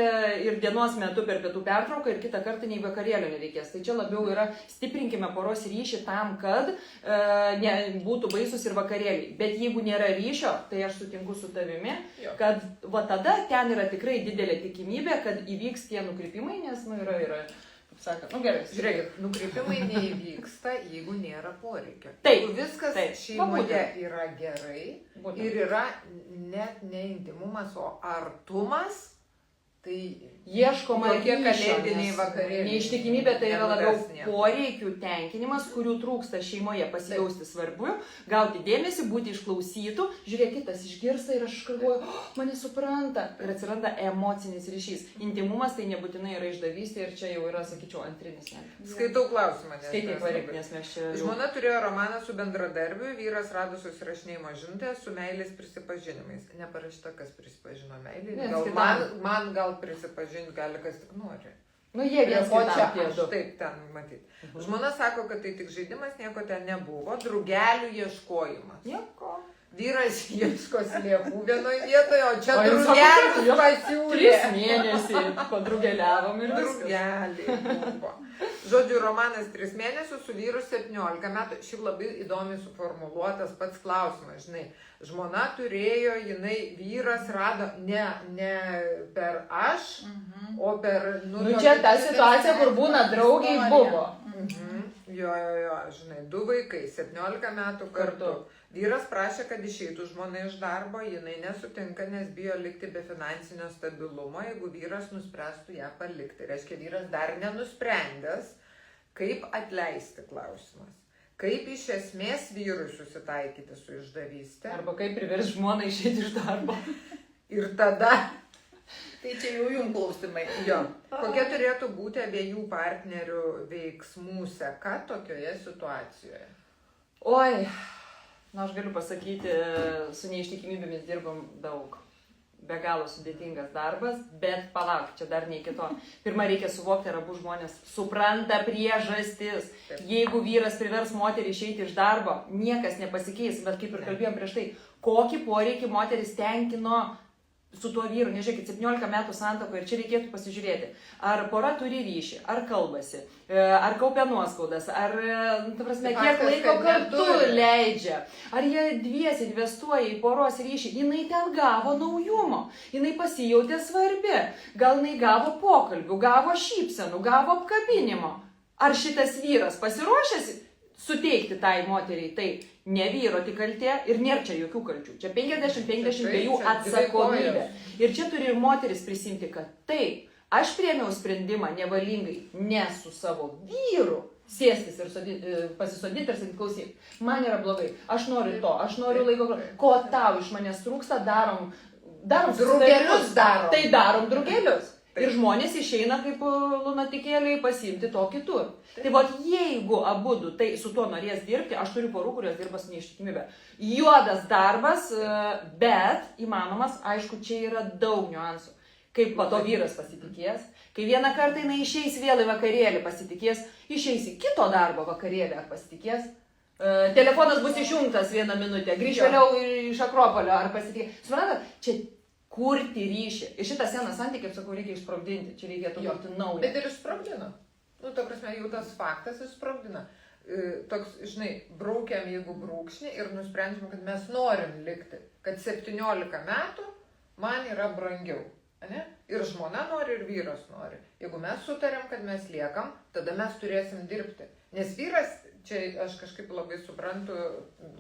ir dienos metu per pietų pertrauką ir kitą kartą nei vakarėlio nereikės. Tai čia labiau yra stiprinkime poros ryšį tam, kad būtų baisus ir vakarėliai. Bet jeigu nėra ryšio, tai aš sutinku su tavimi, kad va tada ten yra tikrai didelė tikimybė, kad įvyks tie nukrypimai, nes yra sakant, gerai, žiūrėkit, nukrypimai neįvyksta, jeigu nėra poreikio. Taip, jeigu viskas šeimoje yra gerai ir yra net ne intimumas, o artumas, tai ieškoma ryšio. Neištikimybė tai yra labiau poreikių tenkinimas, kurių trūksta šeimoje, pasijausti svarbiu, gauti dėmesį, būti išklausytų, žiūrėk, kitas išgirsta ir aš galvoju, mane supranta. Ir atsiranda emocinis ryšys. Intimumas tai nebūtinai yra išdavystė ir čia jau yra, sakyčiau, antrinis. Skaitau klausimą. Skaitai varik, nes mes čia... Žmona turėjo romaną su bendradarbiu, vyras rado susirašinėjimo žinutę su meilės prisipažinimais. Neparašyta, kas prisipažino meilį. Man gal prisipažino. Gali kas tik nori. Jie vienas kitam piedu. Taip, ten matyti. Žmona sako, kad tai tik žaidimas, nieko ten nebuvo. Drugelių ieškojimas. Nieko. Vyras ieško sliekų vienoje vietoje, o čia drugelius pasiūlė. 3 mėnesiai padrugeliavom ir drugeliai buvo. Žodžiu, romanas 3 mėnesius su vyru 17 metų. Šiaip labai įdomiai suformuluotas pats klausimas, žinai. Žmona turėjo, vyras rado ne per aš, o per... čia ta situacija, kur būna draugiai buvo. Jo, žinai, 2 vaikai, 17 metų kartu. Vyras prašė, kad išeitų žmona iš darbo, jinai nesutinka, nes bijo likti be finansinio stabilumo, jeigu vyras nuspręstų ją palikti. Reiškia, vyras dar nenusprendęs, kaip atleisti klausimas. Kaip iš esmės vyrui susitaikyti su išdavystė. Arba kaip privers žmoną išeiti iš darbo. Ir tada... Tai čia jau jums klausimai. Jo. Kokia turėtų būti abiejų partnerių veiksmų seka tokioje situacijoje? Oi, aš galiu pasakyti, su neištikimybėmis dirbam daug. Be galo sudėtingas darbas, bet palauk, čia dar ne iki to. Pirma, reikia suvokti, ar abu žmonės supranta priežastis. Jeigu vyras privers moterį išeiti iš darbo, niekas nepasikeis, bet kaip ir kalbėjom prieš tai, kokį poreikį moteris tenkino su tuo vyru, nežiūrėkit, 17 metų santuokoje ir čia reikėtų pasižiūrėti, ar pora turi ryšį, ar kalbasi, ar kaupia nuoskaudas, ar, ta prasme, kiek laiko kartu leidžia, ar jie dviesi investuoja į poros ryšį, jinai ten gavo naujumo, jinai pasijautė svarbi, gal jinai gavo pokalbių, gavo šypsenų, gavo apkabinimo. Ar šitas vyras pasiruošęs suteikti tai moteriai? Tai ne vyro tik kaltė ir nėra čia jokių kalčių. Čia 50-52 atsakomybė. Ir čia turi ir moteris prisimti, kad taip, aš priėmiau sprendimą nevalingai, ne su savo vyru sėstis ir pasisodinti ir sakyti, klausyk, man yra blogai, aš noriu to, aš noriu laiko, ko tau iš manęs trūksta, darom drugelius, tai darom drugelius. Ir žmonės išeina kaip lunatikėliai pasiimti to kitur. Tai vat jeigu abudu tai su tuo norės dirbti, aš turiu porų, kurios dirba su neištikimybė. Juodas darbas, bet įmanomas, aišku, čia yra daug niuansų. Kaip pato vyras pasitikės, kai vieną kartą jinai išeis vėl į vakarėlį pasitikės, išeis į kito darbo vakarėlį ar pasitikės. Telefonas bus išjungtas 1 minutę, grįž vėliau iš Akropolio ar pasitikės. Suprantat, čia kurti ryšį. Ir šitą seną santykį, kaip sakau, reikia išsprogdinti. Čia reikėtų būti naują. Bet ir išsprogdina. Nu, ta prasme, jau tas faktas išsprogdina. Toks, žinai, braukiam, jeigu brūkšnį ir nusprendžiam, kad mes norim likti. Kad 17 metų man yra brangiau. Ne? Ir žmona nori, ir vyras nori. Jeigu mes sutarėm, kad mes liekam, tada mes turėsim dirbti. Nes vyras, čia aš kažkaip labai suprantu,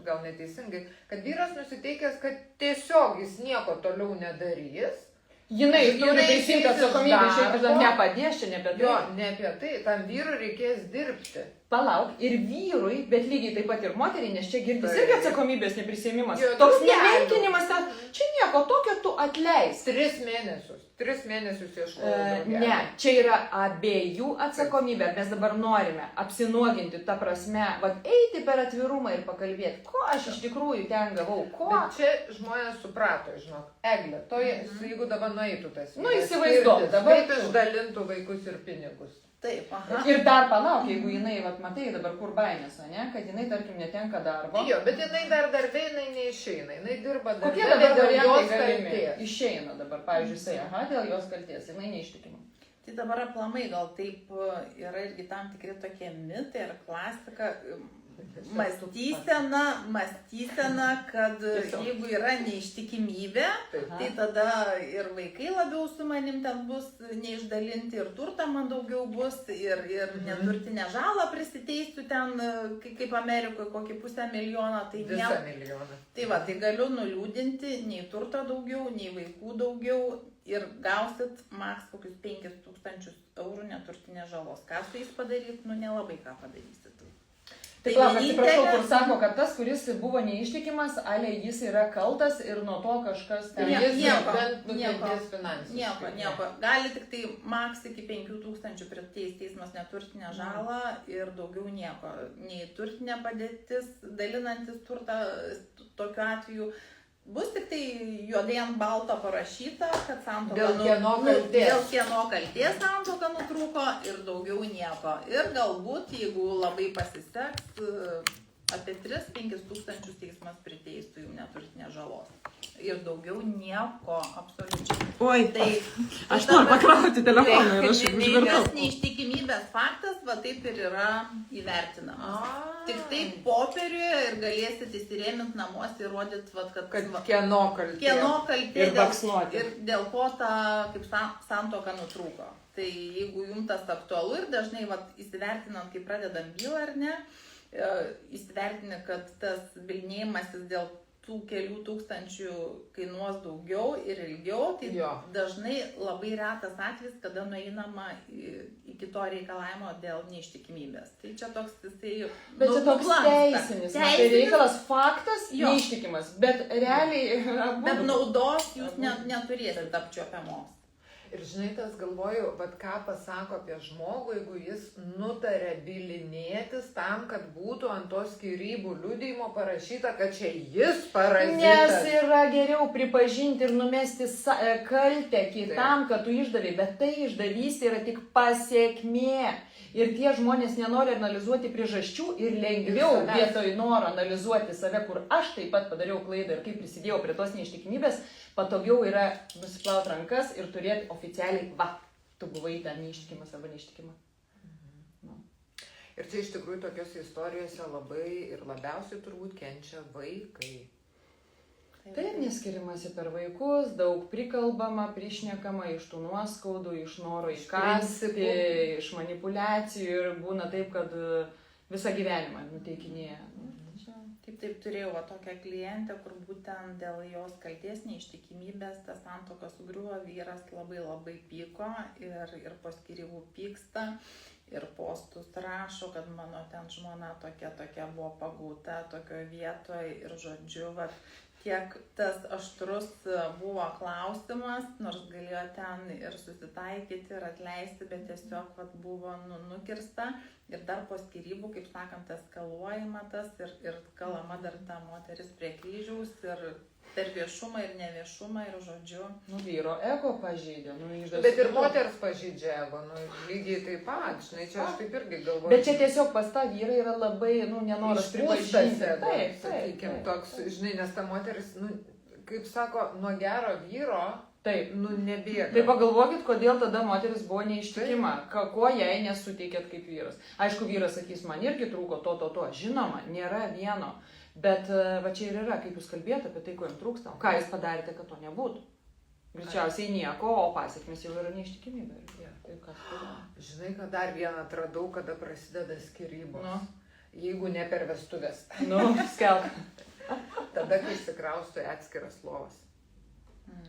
gal neteisingai, kad vyras nusiteikęs, kad tiesiog jis nieko toliau nedarys. Jinai turi prisimti atsakomybę, šiaip nepadės čia, ne apie tai. Jo, ne apie tai, tam vyrui reikės dirbti. Palauk, ir vyrui, bet lygiai taip pat ir moteriai, nes čia girdis irgi atsakomybės neprisėmimas. Jo, toks nemenkinimas, čia nieko tokio tu atleis. 3 mėnesius. 3 mėnesius ieškojau. Ne, čia yra abiejų atsakomybė. Mes dabar norime apsinuoginti tą prasme, eiti per atvirumą ir pakalbėti, ko aš iš tikrųjų ten gavau, ko. Bet čia žmonės suprato, žinok, Eglė, jeigu dabar nueitų tas. Nu, įsivaizduok, dabar kaip išdalintų vaikus ir pinigus. Taip, aha. Ir dar palauk, jeigu jinai, matai dabar kur baimės, ne, kad jinai, tarkim, netenka darbo. Jo, bet jinai dar darbė, jinai neišeina, jinai dirba darbė. Kokie dabar variantai galimi? Išeina dabar, pavyzdžiui, jisai, dėl jos kaltės, jinai neištikima. Tai dabar aplamai gal taip yra irgi tam tikri tokie mitai ir klasika, mąstysena, kad jeigu yra neištikimybė, tai tada ir vaikai labiau su manim ten bus neišdalinti, ir turtą man daugiau bus, ir neturtinę žalą prisiteisiu ten, kaip Amerikoje, kokį 500 milijoną. Tai visą milijoną. Tai va, tai galiu nuliūdinti, nei turto daugiau, nei vaikų daugiau, ir gausit maks kokius 5 000 eurų neturtinės žalos. Ką su jais padaryti? Nu, nelabai ką padarysit. Tai lauk, atsiprašau, kur sako, kad tas, kuris buvo neištikimas, jis yra kaltas ir nuo to kažkas ten... Nieko. Gali tik tai maks iki 5 000 priteis teismas neturtinę žalą ir daugiau nieko. Nei turtinė padėtis, dalinantis turtą tokiu atveju. Bus tik tai juodai ant balto parašyta, kad santuoka dėl kieno kaltės santuoka nutrūko ir daugiau nieko. Ir galbūt, jeigu labai pasiseks, apie 3-5 000 teismas priteistų jums neturtinės žalos. Ir daugiau nieko, absoliučiai. Oi, tai aš noriu pakrauti telefoną ir aš užvirtau. Neištikimybės faktas, va taip ir yra įvertinamas. Tik taip popieriuje ir galėsit įsirėmint namuose ir rodyti, kad kieno kaltė ir dėl ko ta kaip santuoka nutrūko. Tai jeigu jums tas aktualu ir dažnai įsivertinant, kai pradedam bylą ar ne, įsivertinę, kad tas bylinėjimasis dėl tų kelių tūkstančių kainuos daugiau ir ilgiau, tai dažnai labai retas atvejis, kada nueinama iki to reikalavimo dėl neištikimybės. Tai čia toks, jisai... Bet čia toks teisinis. Tai reikalas faktas neištikimas, bet realiai... Bet naudos jūs neturėsit apčiuopiamos. Ir žinai, tas galvoju, ką pasako apie žmogų, jeigu jis nutarė bylinėtis tam, kad būtų ant to skyrybų liudijimo parašyta, kad čia jis parazitas. Nes yra geriau pripažinti ir numesti kaltę kitam, kad tu išdavai, bet tai išdavystė yra tik pasiekmė. Ir tie žmonės nenori analizuoti priežasčių ir lengviau vietoj noro analizuoti save, kur aš taip pat padariau klaidą ir kaip prisidėjau prie tos neištikimybės, patogiau yra nusiplauti rankas ir turėti oficialiai, va, tu buvai ten neištikimas arba neištikima. Ir čia iš tikrųjų tokiose istorijose labai ir labiausiai turbūt kenčia vaikai. Taip, neskirimasi per vaikus, daug prikalbama, prišnekama iš tų nuoskaudų, iš noro iškasti, iš manipulacijų ir būna taip, kad visą gyvenimą nuteikinėja. Taip, turėjau tokią klientę, kur būtent dėl jos kalties neištikimybės ta santuoka sugriuvo, vyras labai pyko ir po skyrybų pyksta. Ir postus rašo, kad mano ten žmona tokia buvo pagauta tokioje vietoje ir žodžiu, tiek tas aštrus buvo klausimas, nors galėjo ten ir susitaikyti, ir atleisti, bet tiesiog buvo nukirsta ir dar po skyrybų, kaip sakant, eskaluojama tas ir kalama dar ta moteris prie kryžiaus ir per viešumą ir neviešumą ir žodžiu. Vyro ego pažeidė. Bet ir moters pažeidžia ego, lygiai taip pat, žinai, čia aš taip irgi galvoju. Bet čia tiesiog pas tą vyrą yra labai, nenoras pripažinti. Taip, sakykime, toks, žinai, nes ta moteris, kaip sako, nuo gero vyro, taip, nebėga. Tai pagalvokit, kodėl tada moteris buvo neištikima, ko jai nesuteikėt kaip vyras. Aišku, vyras sakys, man irgi trūko to, žinoma, nėra vieno. Bet va čia ir yra, kaip jūs kalbėjote apie tai, ko jums trūksta, ką jūs padarėte, kad to nebūtų. Greičiausiai nieko, o pasiekmes jau yra neištikimybė. Žinai, kad dar vieną atradau, kada prasideda skyrybos. Jeigu ne per vestuvės. Skelk. Tada, kai išsikrausto į atskiras lovas.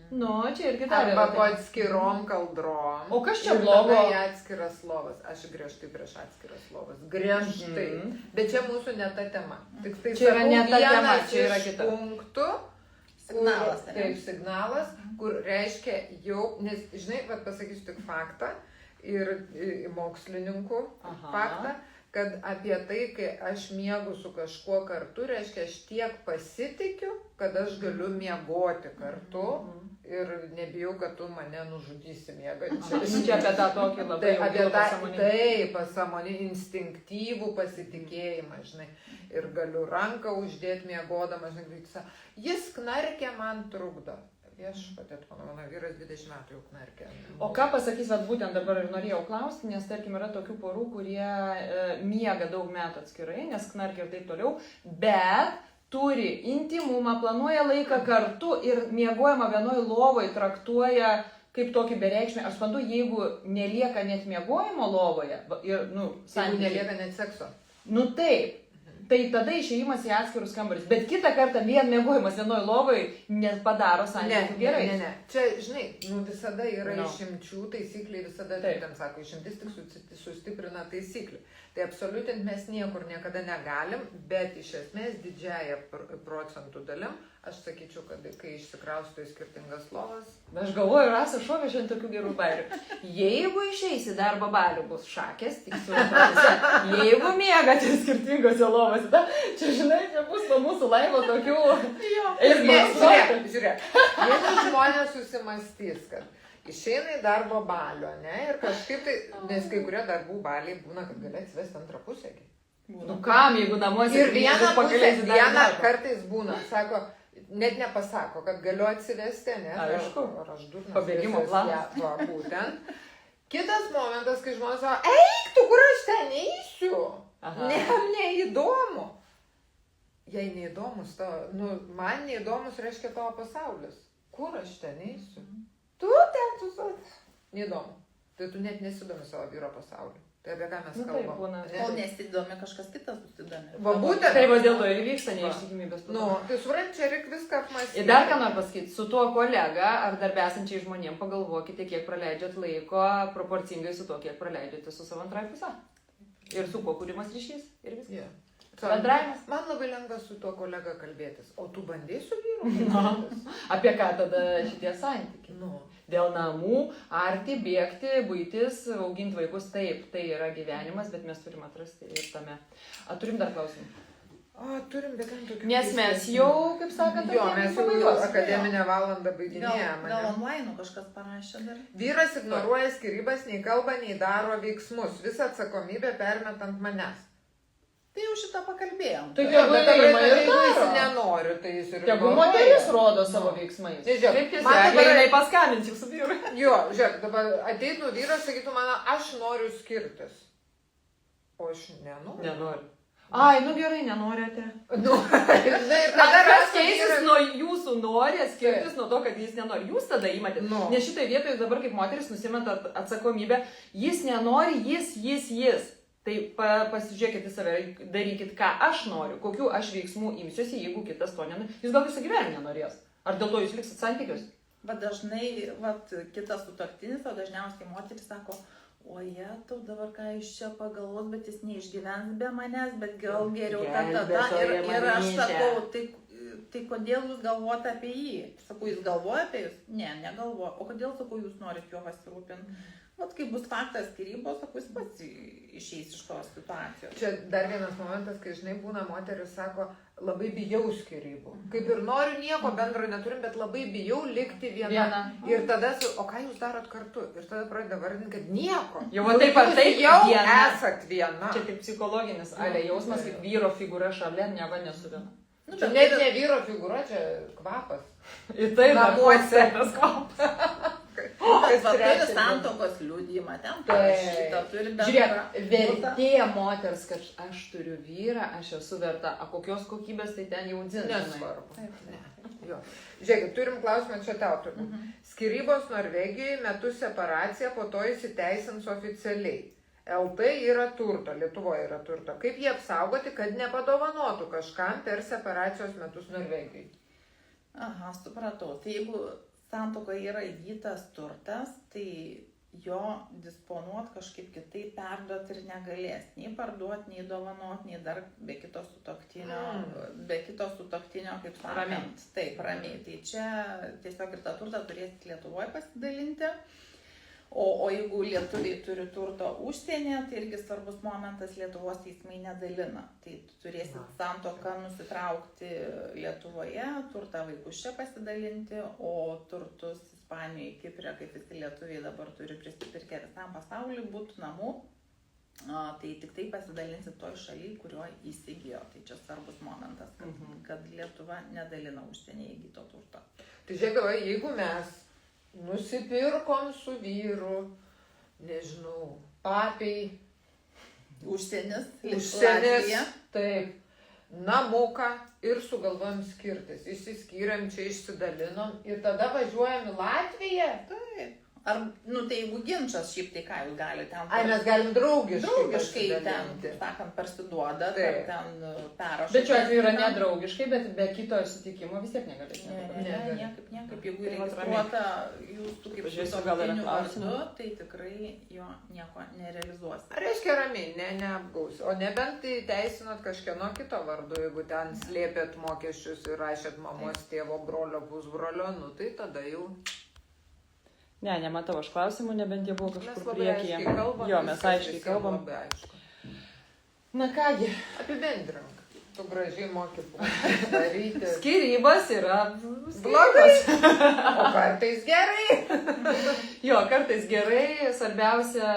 Čia irgi dar arba po atskirom kaldrom. O kas čia blogo? Ir tada į atskiras lovas. Aš griežtai prieš atskiras lovas. Griežtai. Bet čia mūsų ne ta tema. Tik tai čia yra ne ta tema, čia yra kita. Punktų. Signalas. Taip, signalas, kur reiškia jau, nes, žinai, pasakysiu tik faktą ir mokslininkų faktą, kad apie tai, kai aš miegu su kažkuo kartu, reiškia, aš tiek pasitikiu, kad aš galiu miegoti kartu ir nebijau, kad tu mane nužudysi miegančią. Čia apie tą tokį labai pasąmoninį instinktyvų pasitikėjimą, žinai. Ir galiu ranką uždėti miegodama, žinai, jis knarkia, man trukdo. Viešpatie, mano vyras 20 metų jau knarkia. O ką pasakys, būtent dabar ir norėjau klausti, nes tarkim yra tokių porų, kurie miega daug metų atskirai, nes knarkia ir taip toliau, bet turi intimumą, planuoja laiką kartu ir miegojama vienoj lovoj traktuoja kaip tokį bereikšmį. Aš suprantu, jeigu nelieka net miegojimo lovoje ir, jeigu nelieka net sekso. Taip. Tai tada išėjimas į atskirus kambarius. Bet kitą kartą vien miegojimas vienoj lovai nepadaro santykių gerai. Ne. Čia, žinai, visada yra išimčių, taisykliai visada, ten sako, išimtis tik sustiprina taisyklį. Tai absoliutinti mes niekur niekada negalim, bet iš esmės didžiąją procentų dalim, aš sakyčiau, kad kai išsikrausto į skirtingas lovas. Aš galvoju, Rasa šovė šiandien tokių gerų bairių. Jeigu išeisi darbo balių, bus šakės, tiksliau, jeigu miegate skirtingose lovose, čia žinai, čia bus nuo mūsų laivo tokių... Žiūrėk, jeigu žmonės susimastys, kad išeina į darbo balio, ne, ir kažkaip tai, nes kai kurie darbų baliai būna, kad gali atsivesti antrą pusę. Kam, jeigu namuose... Ir vieną kartais būna, sako, net nepasako, kad galiu atsivesti, ne? Aišku. Ar aš durnas. Pabėgimo planas. Būtent. Kitas momentas, kai žmonės sako, eik tu, kur aš ten eisiu? Neįdomu. Jei neįdomus tavo, man neįdomus reiškia tavo pasaulis. Kur aš ten eisiu? Tu ten, neįdomu. Tai tu net nesidomi savo vyro pasauliu. Tai apie ką mes kalbam. O nesidomi, kažkas kitas susidomi. Būtent. Tai dėl to ir vyksta neištikimybės. Tai suprant, čia reikia viską apmąstyti. Ir dar ką noriu pasakyti, su tuo kolega ar darbe esančiai žmonėm pagalvokite, kiek praleidžiat laiko proporcingai su tuo, kiek praleidžiate su savo antrai pusę. Ir su kuo kūrimas ryšys. Ir viskas. Yeah. Bendravimas. Man labai lengva su tuo kolega kalbėtis. O tu bandai su vyru? Apie ką tada šitie santykiai? Dėl namų, arti, bėgti, buitis, auginti vaikus, taip, tai yra gyvenimas, bet mes turim atrasti ir tame. Turim dar klausimų? Turim, bet ten tokių. Nes mes jau, kaip sakant, mes jau akademinę valandą baiginėjame. Gal online kažkas parašė dar? Vyras ignoruoja skyrybas, nei kalba, nei daro veiksmus. Visą atsakomybę permetant manęs. Tai jau šitą pakalbėjom. Tai Jo, bet ima ir jeigu jis daro. nenori, tai jis ir Tegu ignoruoja. moteris rodo savo veiksmais. Tai žiūrėk, Kreipkis, man dabar- eglė, jinai paskambins jūsų vyrui. Jo, žiūrėk, dabar ateitų vyras, sakytų man, aš noriu skirtis. O aš nenoriu. Nenori. Ai, nu gerai, nenorite. Nu, žinai, ir tada Kas rasiu keisis vyrą- nuo jūsų nori, skirtis nuo to, kad jis nenori. Jūs tada įmatėte. Nu. Nes šitoje vietoje jūs dabar kaip moteris nusimetat atsakomybę. Jis nenori, jis. Tai pasižiūrėkit į save, darykit, ką aš noriu, kokiu aš veiksmų imsiuosi, jeigu kitas to nenori. Jūs gal visą gyvenimą nenorės. Ar dėl to jūs liksit santykius? Bet dažnai, kitas sutuoktinis, o dažniausiai moteris sako, o tau dabar ką iš čia pagalvos, bet jis neišgyvens be manęs, bet gal geriau Gelbėtoja ir aš mamytė. sakau, tai kodėl jūs galvojate apie jį? Sakau, jis galvoja apie jūs? Ne, negalvoja. O kodėl, sakau, jūs norit juo pasirūpinti? Vat kai bus faktas skyrybos, sakau, jis pats išeis iš tos situacijos. Čia dar vienas momentas, kai žinai būna moteris, sako, labai bijau skyrybų. Kaip ir noriu, nieko bendro neturim, bet labai bijau likti viena. Ir tada, o ką jūs darot kartu? Ir tada pradeda vardinti, kad nieko. Jau va taip ar Jūs taip jau viena. esat viena. Čia tik psichologinis, ale jausmas, kaip vyro figūra šalia, neva nesu viena. Nu, Čia bet net ne vyro figūra, čia kvapas. Ir tai Namuose. tas kvapas. turi trečią santuokos liudijimą, ten Taip. parašyta, turi Žiūrėk, bendrą vertė moters, kad aš turiu vyrą, aš esu verta, o kokios kokybės tai ten jau dzin. Nesvarbu. Taip, Ne. taip. Jo. Žiūrėkit, turim klausimą čia tau turbūt. Mhm. Skyrybos Norvegijoje, metus separacija, po to įsiteisins oficialiai. LT yra turto, Lietuvoje yra turto. Kaip jį apsaugoti, kad nepadovanotų kažkam per separacijos metus Norvegijai? Aha, supratau. Tai jeigu santuokoje yra įgytas turtas, tai jo disponuot kažkaip kitaip perduot ir negalės. Nei parduot, nei dovanot, nei dar be kito sutuoktinio, kaip sakant. Ramiai. Taip, ramiai. Tai čia tiesiog ir tą turtą turėsit Lietuvoje pasidalinti. O jeigu lietuviai turi turto užsienyje, tai irgi svarbus momentas, Lietuvos teismai nedalina. Tai turėsit santuoką nusitraukti Lietuvoje, turtą vaikus čia pasidalinti, o turtus Ispanijoje, Kiprė, kaip visi lietuviai dabar turi prisipirkę visam pasauliu, būtų namų, tai tik tai pasidalinsit toj šaly, kurioje įsigijo. Tai čia svarbus momentas, kad Lietuva nedalina užsienyje įgyto turto. Tai žiūrėk, jeigu mes nusipirkom su vyru, nežinau, papiai, Užsienis, užsienis, taip, namuką ir sugalvojom skirtis. Išsiskyrėm, čia išsidalinom ir tada važiuojam į Latviją. Taip. Ar, tai jeigu ginčas, šiaip tai ką jūs galite ten... Ai, mes galim draugiškai ten, pasidalinti. sakant, parsiduoda, Taip. ten perrašo. Bet šiuo atveju yra nedraugiškai, bet be kito sutikimo vis tiek negalėsite. Ne, niekaip. Jeigu Tai vat registruota jūsų kaip Pažiūrėsiu, gal yra sutuoktinių klausimų. vardu, tai tikrai jo nieko nerealizuos. Ar reiškia ramiai, neapgaus. O nebent tai teisinot kažkieno kito vardu, jeigu ten slėpėt mokesčius ir rašėt mamos, tėvo, brolio, pusbrolio, tai tada jau... Ne, nematau aš klausimų, nebent jie buvo Mes kažkur labai priekyje. aiškiai kalbam. Jo, mes viskas aiškiai visiem kalbam. Labai aišku. Na kągi, Apibendrink. Tu gražiai moki daryti. skyrybos yra Blogai. O kartais gerai. Jo, kartais gerai, svarbiausia,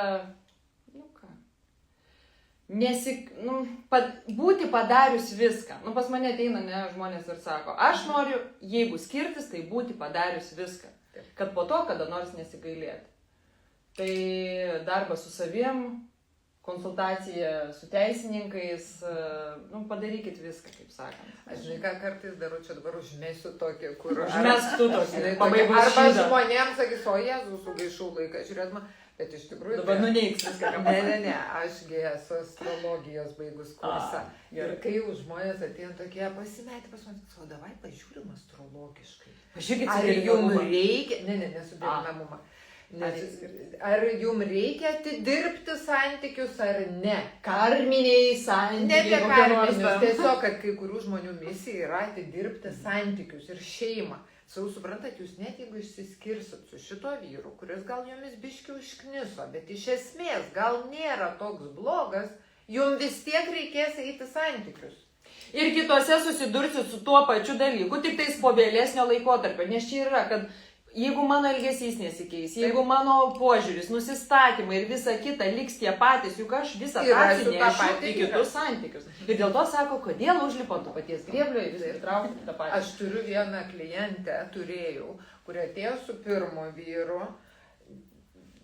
būti padarius viską. Pas mane ateina žmonės ir sako, aš noriu, jeigu skirtis, tai būti padarius viską. Kad po to kada nors nesigailėti. Tai darbas su savim, konsultacija su teisininkais, padarykit viską, kaip sakant. Aš žinai, ką kartais darau, čia dabar užmėsiu tokį, kur... Užmestų tokį, Žinai, pabaigus arba šydą. žmonėms sakys, o Jėzus, sugaišau laiką, žiūrėt man, bet iš tikrųjų... Dabar nuneiks viską, ką Ne, ašgi esu astrologijos baigus kursą. Ir kai jau žmonės ateina tokie, pasimetė pas man, o davai pažiūrim astrologiškai. Pažiūrėkit, Ar jums reikia... Nesudėlinamumą. Ar jums reikia atidirbti santykius ar ne? karminiai Ne santykiai. apie kokie nors karminius, ten. tiesiog, kad kai kurių žmonių misija yra atidirbti santykius ir šeimą. Sau suprantat, jūs net jeigu išsiskirsit su šito vyru, kuris gal jomis biški užkniso, bet iš esmės gal nėra toks blogas, jums vis tiek reikės eiti santykius. Ir kitose susidursit su tuo pačiu dalyku, tik tais po vėlesnio laikotarpio. Nes čia yra, kad Jeigu mano elgesys nesikeis, jeigu mano požiūris, nusistatymai ir visa kita liks tie patys, juk aš visą atsinešiu į kitus santykius. Ir dėl to sako, kodėl užlipo ant to paties grėblio ir traukti tą patį. Aš turiu vieną klientę, kuri atėjo su pirmu vyru,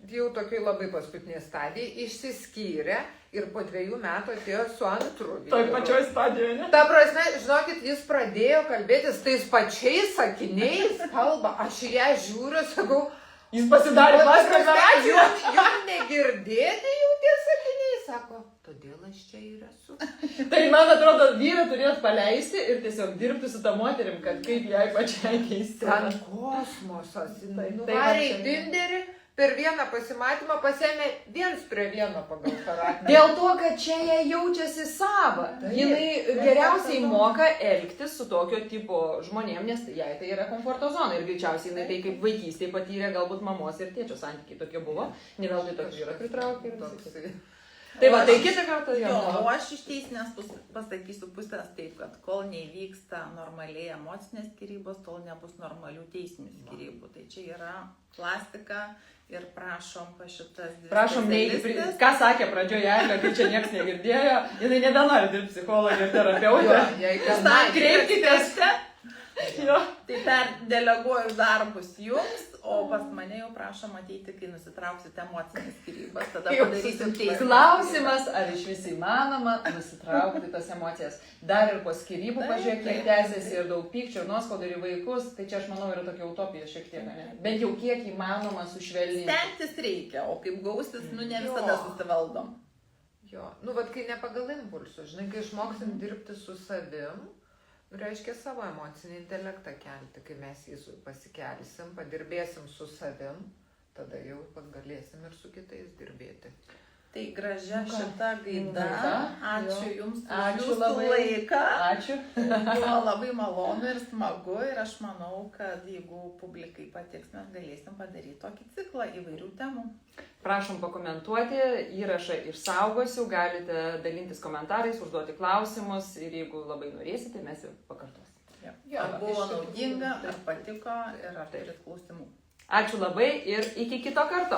jau tokiai labai paskutinė stadija, išsiskyrė ir po 2 metų atėjo su antru vyru. Toj pačioj stadijoje, ne? Ta prasme, žinokit, jis pradėjo kalbėtis tais pačiais sakiniais, kalba, aš į ją žiūriu, sakau, Jis pasidarė plastinę operaciją. Jau negirdėti jau tie sakiniai, sako, todėl aš čia ir esu. Tai man atrodo, vyrą turėt paleisti ir tiesiog dirbti su tą moterim, kad kaip jai pačiai keisti. Ten kosmosas, jinai Tai nuvarė į va čia. Tinderį, per vieną pasimatymą pasėmė 1:1 pagal charakterį. Dėl to, kad čia jie jaučiasi sava. Jinai geriausiai moka elgtis su tokio tipo žmonėm, nes jai tai yra komforto zona. Ir greičiausiai jinai tai kaip vaikystėje patyrė, galbūt mamos ir tėčio santykiai tokie buvo. Ne veltui tokį vyrą pritraukė. Tai va, tai kitą kartą jo. O aš iš teisinės pasakysiu pusės taip, kad kol neįvyksta normaliai emocinės skyrybos, tol nebus normalių teisinių skyrybų. Tai čia yra plastika ir prašom pa šitas dvi Prašom neįti, specialistės. ką sakė pradžioje, kai čia niekas negirdėjo, jinai nebenori dirbti psichologė ir terapeutė. Kreipkitės. Jo. Tai deleguoju darbus jums, o pas mane jau prašom ateiti, kai nusitrauksite emocinės skyrybas, tada padarysim teisinę. Klausimas, ar iš vis įmanoma nusitraukti tas emocijas. Dar ir po skyrybų pažiūrėk, kiek tęsiasi ir daug pykčio, ir nuoskaudų ir vaikus, tai čia aš manau yra tokia utopija šiek tiek, ne? Bent jau kiek įmanoma sušvelninti. Stengtis reikia, o kaip gausis, ne visada susivaldom. Jo, vat kai ne pagal impulsus, žinai, kai išmoksim dirbti su savim, reiškia savo emocinį intelektą kelti, kai mes jį pasikelsim, padirbėsim su savim, tada jau galėsim ir su kitais dirbėti. Tai gražia šita gaida. Ačiū Jums už Ačiū Jūsų labai. laiką. Ačiū. Buvo labai malonu ir smagu ir aš manau, kad jeigu publikai patiks, mes galėsim padaryti tokį ciklą įvairių temų. Prašom pakomentuoti, įrašą išsaugosiu, galite dalintis komentarais, užduoti klausimus ir jeigu labai norėsite, mes ir pakartosim. Ar buvo naudinga, ar patiko ir ar turit klausimų. Ačiū labai ir iki kito karto.